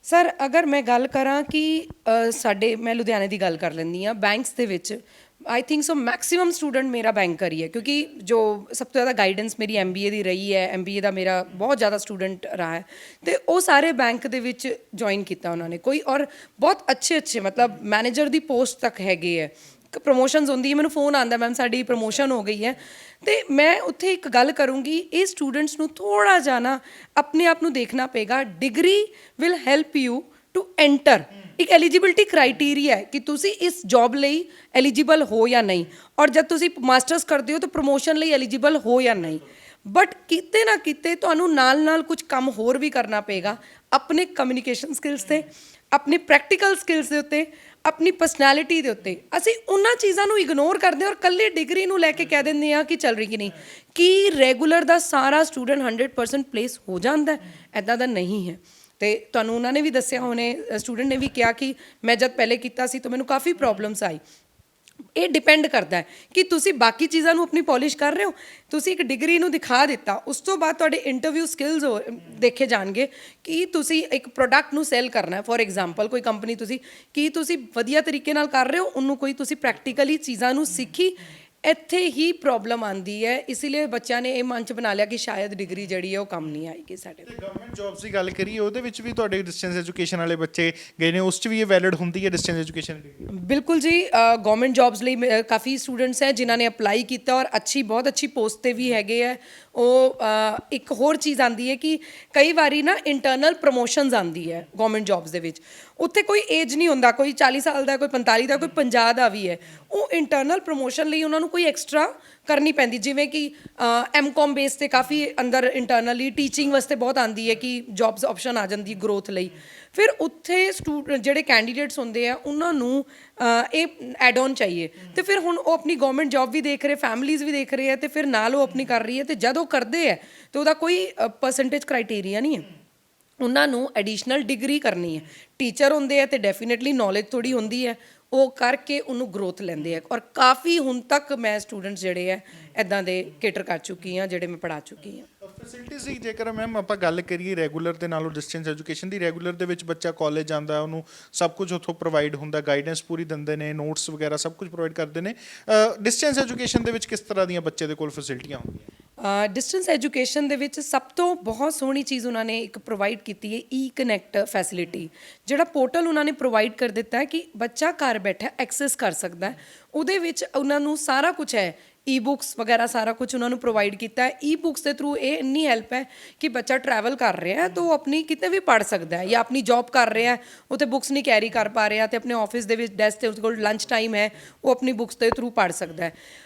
ਸਰ ਅਗਰ ਮੈਂ ਗੱਲ ਕਰਾਂ ਕਿ ਸਾਡੇ, ਮੈਂ ਲੁਧਿਆਣੇ ਦੀ ਗੱਲ ਕਰ ਲੈਂਦੀ ਹਾਂ, ਬੈਂਕਸ ਦੇ ਵਿੱਚ I think so maximum student ਮੇਰਾ ਬੈਂਕਰ ਹੀ ਹੈ, ਕਿਉਂਕਿ ਜੋ ਸਭ ਤੋਂ ਜ਼ਿਆਦਾ ਗਾਈਡੈਂਸ ਮੇਰੀ MBA ਦੀ ਰਹੀ ਹੈ, MBA ਦਾ ਮੇਰਾ ਬਹੁਤ ਜ਼ਿਆਦਾ ਸਟੂਡੈਂਟ ਰਹਾ ਹੈ, ਤੇ ਉਹ ਸਾਰੇ ਬੈਂਕ ਦੇ ਵਿੱਚ ਜੁਆਇਨ ਕੀਤਾ ਉਹਨਾਂ ਨੇ ਕੋਈ, ਔਰ ਬਹੁਤ ਅੱਛੇ ਮਤਲਬ ਮੈਨੇਜਰ ਦੀ ਪੋਸਟ ਤੱਕ ਹੈਗੇ ਹੈ। ਪ੍ਰਮੋਸ਼ਨਸ ਹੁੰਦੀ ਹੈ, ਮੈਨੂੰ ਫੋਨ ਆਉਂਦਾ ਮੈਮ ਸਾਡੀ ਪ੍ਰਮੋਸ਼ਨ ਹੋ ਗਈ ਹੈ। ਤੇ ਮੈਂ ਉੱਥੇ ਇੱਕ ਗੱਲ ਕਰੂੰਗੀ, ਇਹ ਸਟੂਡੈਂਟਸ ਨੂੰ ਥੋੜ੍ਹਾ ਜਿਹਾ ਨਾ ਆਪਣੇ ਆਪ ਨੂੰ ਦੇਖਣਾ ਪਏਗਾ। Degree will help you to enter ਇੱਕ ਐਲੀਜੀਬਿਲਟੀ ਕ੍ਰਾਈਟੇਰੀਆ ਹੈ ਕਿ ਤੁਸੀਂ ਇਸ ਜੌਬ ਲਈ ਐਲੀਜੀਬਲ ਹੋ ਜਾਂ ਨਹੀਂ, ਔਰ ਜਦ ਤੁਸੀਂ ਮਾਸਟਰਸ ਕਰਦੇ ਹੋ ਤਾਂ ਪ੍ਰੋਮੋਸ਼ਨ ਲਈ ਐਲੀਜੀਬਲ ਹੋ ਜਾਂ ਨਹੀਂ। ਬਟ ਕਿਤੇ ਨਾ ਕਿਤੇ ਤੁਹਾਨੂੰ ਨਾਲ ਕੁਝ ਕੰਮ ਹੋਰ ਵੀ ਕਰਨਾ ਪਏਗਾ ਆਪਣੇ ਕਮਿਊਨੀਕੇਸ਼ਨ ਸਕਿੱਲਸ ਤੇ, ਆਪਣੀ ਪ੍ਰੈਕਟੀਕਲ ਸਕਿੱਲਸ ਦੇ ਉੱਤੇ, ਆਪਣੀ ਪਰਸਨੈਲਿਟੀ ਦੇ ਉੱਤੇ। ਅਸੀਂ ਉਹਨਾਂ ਚੀਜ਼ਾਂ ਨੂੰ ਇਗਨੋਰ ਕਰਦੇ ਹਾਂ ਔਰ ਕੱਲੀ ਡਿਗਰੀ ਨੂੰ ਲੈ ਕੇ ਕਹਿ ਦਿੰਦੇ ਹਾਂ ਕਿ ਚੱਲ ਰਹੀ ਕਿ ਨਹੀਂ। ਕੀ ਰੈਗੂਲਰ ਦਾ ਸਾਰਾ ਸਟੂਡੈਂਟ 100% ਪਲੇਸ ਹੋ ਜਾਂਦਾ? ਐਦਾਂ ਦਾ ਨਹੀਂ ਹੈ। ਤੇ ਤੁਹਾਨੂੰ ਉਹਨਾਂ ਨੇ ਵੀ ਦੱਸਿਆ ਹੋਣੇ, ਸਟੂਡੈਂਟ ਨੇ ਵੀ ਕਿਹਾ ਕਿ ਮੈਂ ਜਦ ਪਹਿਲੇ ਕੀਤਾ ਸੀ ਤਾਂ ਮੈਨੂੰ ਕਾਫੀ ਪ੍ਰੋਬਲਮਸ ਆਈ। ਇਹ ਡਿਪੈਂਡ ਕਰਦਾ ਹੈ ਕਿ ਤੁਸੀਂ ਬਾਕੀ ਚੀਜ਼ਾਂ ਨੂੰ ਆਪਣੀ ਪੋਲਿਸ਼ ਕਰ ਰਹੇ ਹੋ। ਤੁਸੀਂ ਇੱਕ ਡਿਗਰੀ ਨੂੰ ਦਿਖਾ ਦਿੱਤਾ, ਉਸ ਤੋਂ ਬਾਅਦ ਤੁਹਾਡੇ ਇੰਟਰਵਿਊ ਸਕਿੱਲਸ ਦੇਖੇ ਜਾਣਗੇ ਕਿ ਤੁਸੀਂ ਇੱਕ ਪ੍ਰੋਡਕਟ ਨੂੰ ਸੈਲ ਕਰਨਾ ਹੈ। ਫੋਰ ਐਗਜ਼ਾਮਪਲ ਕੋਈ ਕੰਪਨੀ ਤੁਸੀਂ ਵਧੀਆ ਤਰੀਕੇ ਨਾਲ ਕਰ ਰਹੇ ਹੋ, ਉਹਨੂੰ ਕੋਈ ਤੁਸੀਂ ਪ੍ਰੈਕਟੀਕਲੀ ਚੀਜ਼ਾਂ ਨੂੰ ਸਿੱਖੀ। ਇੱਥੇ ਹੀ ਪ੍ਰੋਬਲਮ ਆਉਂਦੀ ਹੈ। ਇਸ ਲਈ ਬੱਚਿਆਂ ਨੇ ਇਹ ਮਨ 'ਚ ਬਣਾ ਲਿਆ ਕਿ ਸ਼ਾਇਦ ਡਿਗਰੀ ਜਿਹੜੀ ਹੈ ਉਹ ਕੰਮ ਨਹੀਂ ਆਏਗੀ ਸਾਡੇ ਲਈ। ਗਵਰਨਮੈਂਟ ਜੌਬਸ ਦੀ ਗੱਲ ਕਰੀਏ, ਉਹਦੇ ਵਿੱਚ ਵੀ ਤੁਹਾਡੇ ਡਿਸਟੈਂਸ ਐਜੂਕੇਸ਼ਨ ਵਾਲੇ ਬੱਚੇ ਗਏ ਨੇ, ਉਸ 'ਚ ਵੀ ਇਹ ਵੈਲਿਡ ਹੁੰਦੀ ਹੈ ਡਿਸਟੈਂਸ ਐਜੂਕੇਸ਼ਨ? ਬਿਲਕੁਲ ਜੀ, ਗਵਰਨਮੈਂਟ ਜੌਬਸ ਲਈ ਕਾਫੀ ਸਟੂਡੈਂਟਸ ਹੈ ਜਿਨ੍ਹਾਂ ਨੇ ਅਪਲਾਈ ਕੀਤਾ ਔਰ ਬਹੁਤ ਅੱਛੀ ਪੋਸਟ 'ਤੇ ਵੀ ਹੈਗੇ ਹੈ। ਉਹ ਇੱਕ ਹੋਰ ਚੀਜ਼ ਆਉਂਦੀ ਹੈ ਕਿ ਕਈ ਵਾਰੀ ਨਾ ਇੰਟਰਨਲ ਪ੍ਰਮੋਸ਼ਨਸ ਆਉਂਦੀ ਹੈ ਗਵਰਨਮੈਂਟ ਜੌਬਸ ਦੇ ਵਿੱਚ। ਉੱਥੇ ਕੋਈ ਏਜ ਨਹੀਂ ਹੁੰਦਾ, ਕੋਈ 40 ਸਾਲ ਦਾ, ਕੋਈ 45 ਦਾ, ਕੋਈ 50 ਦਾ ਵੀ ਹੈ। ਉਹ ਇੰਟਰਨਲ ਪ੍ਰਮੋਸ਼ਨ ਲਈ ਉਹਨਾਂ ਨੂੰ ਕੋਈ ਐਕਸਟਰਾ ਕਰਨੀ ਪੈਂਦੀ, ਜਿਵੇਂ ਕਿ ਐਮਕੌਮ ਬੇਸ 'ਤੇ ਕਾਫੀ ਅੰਦਰ ਇੰਟਰਨਲੀ ਟੀਚਿੰਗ ਵਾਸਤੇ ਬਹੁਤ ਆਉਂਦੀ ਹੈ ਕਿ ਜੌਬਸ ਆਪਸ਼ਨ ਆ ਜਾਂਦੀ ਗਰੋਥ ਲਈ। ਫਿਰ ਉੱਥੇ ਜਿਹੜੇ ਕੈਂਡੀਡੇਟਸ ਹੁੰਦੇ ਆ ਉਹਨਾਂ ਨੂੰ ਇਹ ਐਡ ਔਨ ਚਾਹੀਏ। ਅਤੇ ਫਿਰ ਹੁਣ ਉਹ ਆਪਣੀ ਗਵਰਨਮੈਂਟ ਜੌਬ ਵੀ ਦੇਖ ਰਹੇ, ਫੈਮਲੀਜ਼ ਵੀ ਦੇਖ ਰਹੇ ਹੈ, ਅਤੇ ਫਿਰ ਨਾਲ ਉਹ ਆਪਣੀ ਕਰ ਰਹੀ ਹੈ। ਅਤੇ ਜਦ ਉਹ ਕਰਦੇ ਹੈ ਤਾਂ ਉਹਦਾ ਕੋਈ ਪਰਸੈਂਟੇਜ ਕ੍ਰਾਈਟੇਰੀਆ ਨਹੀਂ ਹੈ। ਉਹਨਾਂ ਨੂੰ ਐਡੀਸ਼ਨਲ ਡਿਗਰੀ ਕਰਨੀ ਹੈ। ਟੀਚਰ ਹੁੰਦੇ ਆ ਅਤੇ ਡੈਫੀਨੇਟਲੀ ਨੌਲੇਜ ਥੋੜ੍ਹੀ ਹੁੰਦੀ ਹੈ, ਉਹ ਕਰਕੇ ਉਹਨੂੰ ਗਰੋਥ ਲੈਂਦੇ ਆ। ਔਰ ਕਾਫੀ ਹੁਣ ਤੱਕ ਮੈਂ ਸਟੂਡੈਂਟਸ ਜਿਹੜੇ ਹੈ ਇੱਦਾਂ ਦੇ ਕੇਟਰ ਕਰ ਚੁੱਕੀ ਹਾਂ, ਜਿਹੜੇ ਮੈਂ ਪੜ੍ਹਾ ਚੁੱਕੀ ਹਾਂ। ਫੈਸਿਲਿਟੀਜ਼ ਦੀ ਜੇਕਰ ਮੈਮ ਆਪਾਂ ਗੱਲ ਕਰੀਏ ਰੈਗੂਲਰ ਦੇ ਨਾਲੋਂ ਡਿਸਟੈਂਸ ਐਜੂਕੇਸ਼ਨ ਦੀ, ਰੈਗੂਲਰ ਦੇ ਵਿੱਚ ਬੱਚਾ ਕਾਲਜ ਜਾਂਦਾ, ਉਹਨੂੰ ਸਭ ਕੁਝ ਉੱਥੋਂ ਪ੍ਰੋਵਾਈਡ ਹੁੰਦਾ, ਗਾਈਡੈਂਸ ਪੂਰੀ ਦਿੰਦੇ ਨੇ, ਨੋਟਸ ਵਗੈਰਾ ਸਭ ਕੁਝ ਪ੍ਰੋਵਾਈਡ ਕਰਦੇ ਨੇ। ਡਿਸਟੈਂਸ ਐਜੂਕੇਸ਼ਨ ਦੇ ਵਿੱਚ ਕਿਸ ਤਰ੍ਹਾਂ ਦੀਆਂ ਬੱਚੇ ਦੇ ਕੋਲ ਫੈਸਿਲਿਟੀਆਂ ਹੁੰਦੀਆਂ? ਡਿਸਟੈਂਸ ਐਜੂਕੇਸ਼ਨ ਦੇ ਵਿੱਚ ਸਭ ਤੋਂ ਬਹੁਤ ਸੋਹਣੀ ਚੀਜ਼ ਉਹਨਾਂ ਨੇ ਇੱਕ ਪ੍ਰੋਵਾਈਡ ਕੀਤੀ ਹੈ, ਈ ਕਨੈਕਟ ਫੈਸਿਲਿਟੀ। ਜਿਹੜਾ ਪੋਰਟਲ ਉਹਨਾਂ ਨੇ ਪ੍ਰੋਵਾਈਡ ਕਰ ਦਿੱਤਾ ਹੈ ਕਿ ਬੱਚਾ ਘਰ ਬੈਠਾ ਐਕਸੈਸ ਕਰ ਸਕਦਾ ਹੈ। ਉਹਦੇ ਵਿੱਚ ਉਹਨਾਂ ਨੂੰ ਸਾਰਾ ਕੁਝ ਹੈ, ਈ ਬੁੱਕਸ ਵਗੈਰਾ ਸਾਰਾ ਕੁਝ ਉਹਨਾਂ ਨੂੰ ਪ੍ਰੋਵਾਈਡ ਕੀਤਾ ਹੈ। ਈ ਬੁੱਕਸ ਦੇ ਥਰੂ ਇਹ ਇੰਨੀ ਹੈਲਪ ਹੈ ਕਿ ਬੱਚਾ ਟਰੈਵਲ ਕਰ ਰਿਹਾ ਤਾਂ ਉਹ ਆਪਣੀ ਕਿਤੇ ਵੀ ਪੜ੍ਹ ਸਕਦਾ ਹੈ, ਜਾਂ ਆਪਣੀ ਜੌਬ ਕਰ ਰਿਹਾ ਉੱਥੇ ਬੁੱਕਸ ਨਹੀਂ ਕੈਰੀ ਕਰ ਪਾ ਰਿਹਾ ਅਤੇ ਆਪਣੇ ਆਫਿਸ ਦੇ ਵਿੱਚ ਡੈਸਕ 'ਤੇ ਉਸ ਕੋਲ ਲੰਚ ਟਾਈਮ ਹੈ, ਉਹ ਆਪਣੀ ਬੁੱਕਸ ਦੇ ਥਰੂ ਪੜ੍ਹ ਸਕਦਾ ਹੈ।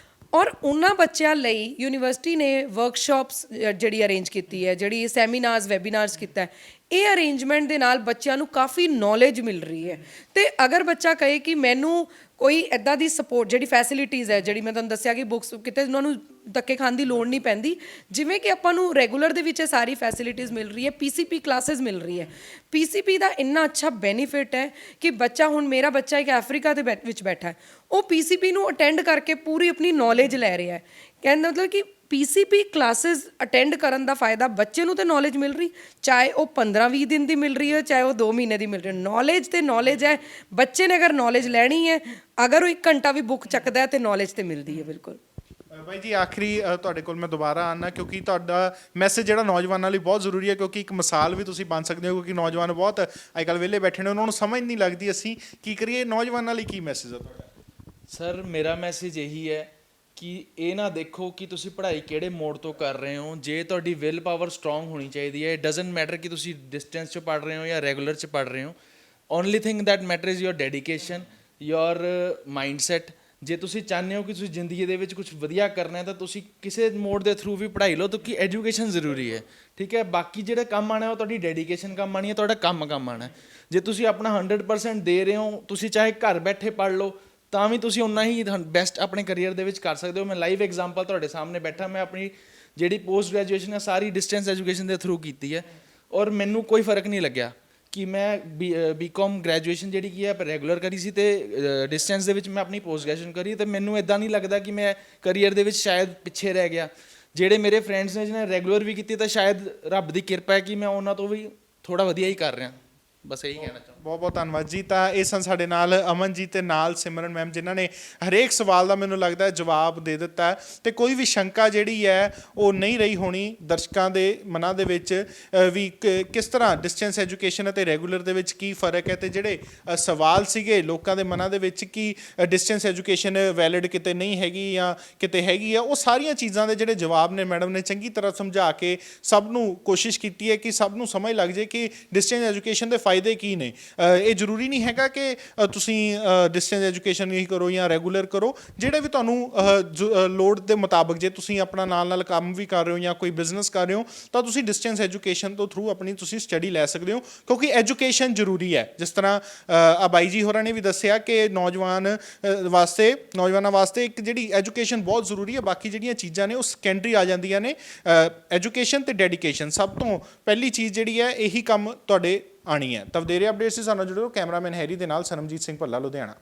ਔਰ ਉਹਨਾਂ ਬੱਚਿਆਂ ਲਈ ਯੂਨੀਵਰਸਿਟੀ ਨੇ ਵਰਕਸ਼ਾਪਸ ਜਿਹੜੀ ਅਰੇਂਜ ਕੀਤੀ ਹੈ, ਜਿਹੜੀ ਸੈਮੀਨਾਰਸ ਵੈਬੀਨਾਰਸ ਕੀਤਾ ਹੈ, ਇਹ ਅਰੇਂਜਮੈਂਟ ਦੇ ਨਾਲ ਬੱਚਿਆਂ ਨੂੰ ਕਾਫੀ ਨੌਲੇਜ ਮਿਲ ਰਹੀ ਹੈ। ਅਤੇ ਅਗਰ ਬੱਚਾ ਕਹੇ ਕਿ ਮੈਨੂੰ ਕੋਈ ਇੱਦਾਂ ਦੀ ਸਪੋਰਟ, ਜਿਹੜੀ ਫੈਸਿਲਿਟੀਜ਼ ਹੈ, ਜਿਹੜੀ ਮੈਂ ਤੁਹਾਨੂੰ ਦੱਸਿਆ ਕਿ ਬੁੱਕਸ ਕਿਤੇ ਉਹਨਾਂ ਨੂੰ ਧੱਕੇ ਖਾਣ ਦੀ ਲੋੜ ਨਹੀਂ ਪੈਂਦੀ, ਜਿਵੇਂ ਕਿ ਆਪਾਂ ਨੂੰ ਰੈਗੂਲਰ ਦੇ ਵਿੱਚ ਇਹ ਸਾਰੀ ਫੈਸਿਲਿਟੀਜ਼ ਮਿਲ ਰਹੀ ਹੈ। PCP ਕਲਾਸਿਸ ਮਿਲ ਰਹੀ ਹੈ। PCP ਦਾ ਇੰਨਾ ਅੱਛਾ ਬੈਨੀਫਿਟ ਹੈ ਕਿ ਬੱਚਾ, ਹੁਣ ਮੇਰਾ ਬੱਚਾ ਇੱਕ ਅਫਰੀਕਾ ਦੇ ਵਿੱਚ ਬੈਠਾ ਹੈ, ਉਹ PCP ਨੂੰ ਅਟੈਂਡ ਕਰਕੇ ਪੂਰੀ ਆਪਣੀ ਨੌਲੇਜ ਲੈ ਰਿਹਾ ਹੈ। ਕਹਿਣ ਦਾ ਮਤਲਬ ਕਿ PCP ਕਲਾਸਿਸ ਅਟੈਂਡ ਕਰਨ ਦਾ ਫਾਇਦਾ ਬੱਚੇ ਨੂੰ ਤਾਂ ਨੌਲੇਜ ਮਿਲ ਰਹੀ, ਚਾਹੇ ਉਹ 15-20 ਦਿਨ ਦੀ ਮਿਲ ਰਹੀ ਹੈ, ਚਾਹੇ ਉਹ 2 ਮਹੀਨੇ ਦੀ ਮਿਲ ਰਹੀ ਹੈ। ਨੌਲੇਜ ਤੇ ਨੌਲੇਜ ਹੈ। ਬੱਚੇ ਨੇ ਅਗਰ ਨੌਲੇਜ ਲੈਣੀ ਹੈ, ਅਗਰ ਉਹ 1 ਘੰਟਾ ਵੀ ਬੁੱਕ ਚੱਕਦਾ ਹੈ ਤਾਂ ਨੌਲੇਜ ਤਾਂ ਮਿਲਦੀ ਹੈ। ਬਿਲਕੁਲ ਬਾਈ ਜੀ, ਆਖਰੀ ਤੁਹਾਡੇ ਕੋਲ ਮੈਂ ਦੁਬਾਰਾ ਆਉਣਾ, ਕਿਉਂਕਿ ਤੁਹਾਡਾ ਮੈਸੇਜ ਜਿਹੜਾ ਨੌਜਵਾਨਾਂ ਲਈ ਬਹੁਤ ਜ਼ਰੂਰੀ ਹੈ, ਕਿਉਂਕਿ ਇੱਕ ਮਿਸਾਲ ਵੀ ਤੁਸੀਂ ਬਣ ਸਕਦੇ ਹੋ। ਕਿਉਂਕਿ ਨੌਜਵਾਨ ਬਹੁਤ ਅੱਜ ਕੱਲ੍ਹ ਵਿਹਲੇ ਬੈਠੇ ਨੇ, ਉਹਨਾਂ ਨੂੰ ਸਮਝ ਨਹੀਂ ਲੱਗਦੀ ਅਸੀਂ ਕੀ ਕਰੀਏ। ਨੌਜਵਾਨਾਂ ਲਈ ਕੀ ਮੈਸੇਜ ਹੈ ਤੁਹਾਡਾ? ਸਰ, ਮੇਰਾ ਮੈਸੇਜ ਇਹੀ ਹੈ ਕਿ ਇਹ ਨਾ ਦੇਖੋ ਕਿ ਤੁਸੀਂ ਪੜ੍ਹਾਈ ਕਿਹੜੇ ਮੋਡ ਤੋਂ ਕਰ ਰਹੇ ਹੋ। ਜੇ ਤੁਹਾਡੀ ਵਿਲ ਪਾਵਰ ਸਟਰੋਂਗ ਹੋਣੀ ਚਾਹੀਦੀ ਹੈ। ਇਟ ਡਜ਼ਨਟ ਮੈਟਰ ਕਿ ਤੁਸੀਂ ਡਿਸਟੈਂਸ 'ਚ ਪੜ੍ਹ ਰਹੇ ਹੋ ਜਾਂ ਰੈਗੂਲਰ 'ਚ ਪੜ੍ਹ ਰਹੇ ਹੋ। Only thing that matter is your dedication, your mindset. ਜੇ ਤੁਸੀਂ ਚਾਹੁੰਦੇ ਹੋ ਕਿ ਤੁਸੀਂ ਜ਼ਿੰਦਗੀ ਦੇ ਵਿੱਚ ਕੁਝ ਵਧੀਆ ਕਰਨਾ ਹੈ ਤਾਂ ਤੁਸੀਂ ਕਿਸੇ ਮੋਡ ਦੇ ਥਰੂ ਵੀ ਪੜ੍ਹਾਈ ਲਓ, ਕਿਉਂਕਿ ਐਜੂਕੇਸ਼ਨ ਜ਼ਰੂਰੀ ਹੈ। ਠੀਕ ਹੈ, ਬਾਕੀ ਜਿਹੜੇ ਕੰਮ ਆਉਣਾ ਉਹ ਤੁਹਾਡੀ ਡੈਡੀਕੇਸ਼ਨ ਕੰਮ ਆਉਣੀ ਹੈ, ਤੁਹਾਡਾ ਕੰਮ ਆਉਣਾ। ਜੇ ਤੁਸੀਂ ਆਪਣਾ 100% ਦੇ ਰਹੇ ਹੋ, ਤੁਸੀਂ ਚਾਹੇ ਘਰ ਬੈਠੇ ਪੜ੍ਹ ਲਓ ਤਾਂ ਵੀ ਤੁਸੀਂ ਉਨਾ ਹੀ ਬੈਸਟ ਆਪਣੇ ਕਰੀਅਰ ਦੇ ਵਿੱਚ ਕਰ ਸਕਦੇ ਹੋ। ਮੈਂ ਲਾਈਵ ਐਗਜ਼ਾਮਪਲ ਤੁਹਾਡੇ ਸਾਹਮਣੇ ਬੈਠਾ, ਮੈਂ ਆਪਣੀ ਜਿਹੜੀ ਪੋਸਟ ਗ੍ਰੈਜੂਏਸ਼ਨ ਹੈ ਸਾਰੀ ਡਿਸਟੈਂਸ ਐਜੂਕੇਸ਼ਨ ਦੇ ਥਰੂ ਕੀਤੀ ਹੈ, ਔਰ ਮੈਨੂੰ ਕੋਈ ਫਰਕ ਨਹੀਂ ਲੱਗਿਆ ਕਿ ਮੈਂ BCom ਗ੍ਰੈਜੂਏਸ਼ਨ ਜਿਹੜੀ ਕੀ ਹੈ ਰੈਗੂਲਰ ਕਰੀ ਸੀ ਅਤੇ ਡਿਸਟੈਂਸ ਦੇ ਵਿੱਚ ਮੈਂ ਆਪਣੀ ਪੋਸਟ ਗ੍ਰੈਜੂਏਸ਼ਨ ਕਰੀ। ਅਤੇ ਮੈਨੂੰ ਇੱਦਾਂ ਨਹੀਂ ਲੱਗਦਾ ਕਿ ਮੈਂ ਕਰੀਅਰ ਦੇ ਵਿੱਚ ਸ਼ਾਇਦ ਪਿੱਛੇ ਰਹਿ ਗਿਆ। ਜਿਹੜੇ ਮੇਰੇ ਫਰੈਂਡਸ ਨੇ ਜਿਹਨੇ ਰੈਗੂਲਰ ਵੀ ਕੀਤੀ, ਤਾਂ ਸ਼ਾਇਦ ਰੱਬ ਦੀ ਕਿਰਪਾ ਹੈ ਕਿ ਮੈਂ ਉਹਨਾਂ ਤੋਂ ਵੀ ਥੋੜ੍ਹਾ ਵਧੀਆ ਹੀ ਕਰ ਰਿਹਾ। ਬਸ ਇਹੀ ਕਹਿਣਾ ਚਾਹੁੰਦਾ। ਬਹੁਤ ਬਹੁਤ ਧੰਨਵਾਦ ਜੀ। ਤਾਂ ਇਹ ਸਨ ਸਾਡੇ ਨਾਲ ਅਮਨ ਜੀ ਤੇ ਨਾਲ ਸਿਮਰਨ ਮੈਮ, ਜਿਨ੍ਹਾਂ ਨੇ ਹਰੇਕ ਸਵਾਲ ਦਾ ਮੈਨੂੰ ਲੱਗਦਾ ਜਵਾਬ ਦੇ ਦਿੱਤਾ ਤੇ ਕੋਈ ਵੀ ਸ਼ੰਕਾ ਜਿਹੜੀ ਹੈ ਉਹ ਨਹੀਂ ਰਹੀ ਹੋਣੀ ਦਰਸ਼ਕਾਂ ਦੇ ਮਨਾਂ ਦੇ ਵਿੱਚ ਵੀ ਕਿਸ ਤਰ੍ਹਾਂ ਡਿਸਟੈਂਸ ਐਜੂਕੇਸ਼ਨ ਅਤੇ ਰੈਗੂਲਰ ਦੇ ਵਿੱਚ ਕੀ ਫਰਕ ਹੈ। ਤੇ ਜਿਹੜੇ ਸਵਾਲ ਸੀਗੇ ਲੋਕਾਂ ਦੇ ਮਨਾਂ ਦੇ ਵਿੱਚ ਕਿ ਡਿਸਟੈਂਸ ਐਜੂਕੇਸ਼ਨ ਵੈਲਿਡ ਕਿਤੇ ਨਹੀਂ ਹੈਗੀ ਜਾਂ ਕਿਤੇ ਹੈਗੀ ਆ, ਉਹ ਸਾਰੀਆਂ ਚੀਜ਼ਾਂ ਦੇ ਜਿਹੜੇ ਜਵਾਬ ਨੇ ਮੈਡਮ ਨੇ ਚੰਗੀ ਤਰ੍ਹਾਂ ਸਮਝਾ ਕੇ ਸਭ ਨੂੰ ਕੋਸ਼ਿਸ਼ ਕੀਤੀ ਹੈ ਕਿ ਸਭ ਨੂੰ ਸਮਝ ਲੱਗ ਜਾਏ ਕਿ ਡਿਸਟੈਂਸ ਐਜੂਕੇਸ਼ਨ ਦੇ ਫਾਇਦੇ ਕੀ ਨੇ। ਇਹ ਜ਼ਰੂਰੀ ਨਹੀਂ ਹੈਗਾ ਕਿ ਤੁਸੀਂ ਡਿਸਟੈਂਸ ਐਜੂਕੇਸ਼ਨ ਹੀ ਕਰੋ ਜਾਂ ਰੈਗੂਲਰ ਕਰੋ, ਜਿਹੜੇ ਵੀ ਤੁਹਾਨੂੰ ਲੋੜ ਦੇ ਮੁਤਾਬਕ, ਜੇ ਤੁਸੀਂ ਆਪਣਾ ਨਾਲ ਕੰਮ ਵੀ ਕਰ ਰਹੇ ਹੋ ਜਾਂ ਕੋਈ ਬਿਜ਼ਨਸ ਕਰ ਰਹੇ ਹੋ ਤਾਂ ਤੁਸੀਂ ਡਿਸਟੈਂਸ ਐਜੂਕੇਸ਼ਨ ਤੋਂ ਥਰੂ ਆਪਣੀ ਤੁਸੀਂ ਸਟੱਡੀ ਲੈ ਸਕਦੇ ਹੋ, ਕਿਉਂਕਿ ਐਜੂਕੇਸ਼ਨ ਜ਼ਰੂਰੀ ਹੈ। ਜਿਸ ਤਰ੍ਹਾਂ ਆ ਬਾਈ ਜੀ ਹੋਰਾਂ ਨੇ ਵੀ ਦੱਸਿਆ ਕਿ ਨੌਜਵਾਨਾਂ ਵਾਸਤੇ ਇੱਕ ਜਿਹੜੀ ਐਜੂਕੇਸ਼ਨ ਬਹੁਤ ਜ਼ਰੂਰੀ ਹੈ, ਬਾਕੀ ਜਿਹੜੀਆਂ ਚੀਜ਼ਾਂ ਨੇ ਉਹ ਸੈਕੰਡਰੀ ਆ ਜਾਂਦੀਆਂ ਨੇ। ਐਜੂਕੇਸ਼ਨ ਤੇ ਡੈਡੀਕੇਸ਼ਨ ਸਭ ਤੋਂ ਪਹਿਲੀ ਚੀਜ਼ ਜਿਹੜੀ ਹੈ, ਇਹੀ ਕੰਮ ਤੁਹਾਡੇ ਆਣੀ ਹੈ। ਤਾਂ ਵਧੇਰੇ ਅਪਡੇਟਸ ਸੀ ਸਾਨੂੰ ਜੁੜੋ। ਕੈਮਰਾਮੈਨ ਹੈਰੀ ਦੇ ਨਾਲ ਸਰਮਜੀਤ ਸਿੰਘ ਭੱਲਾ, ਲੁਧਿਆਣਾ।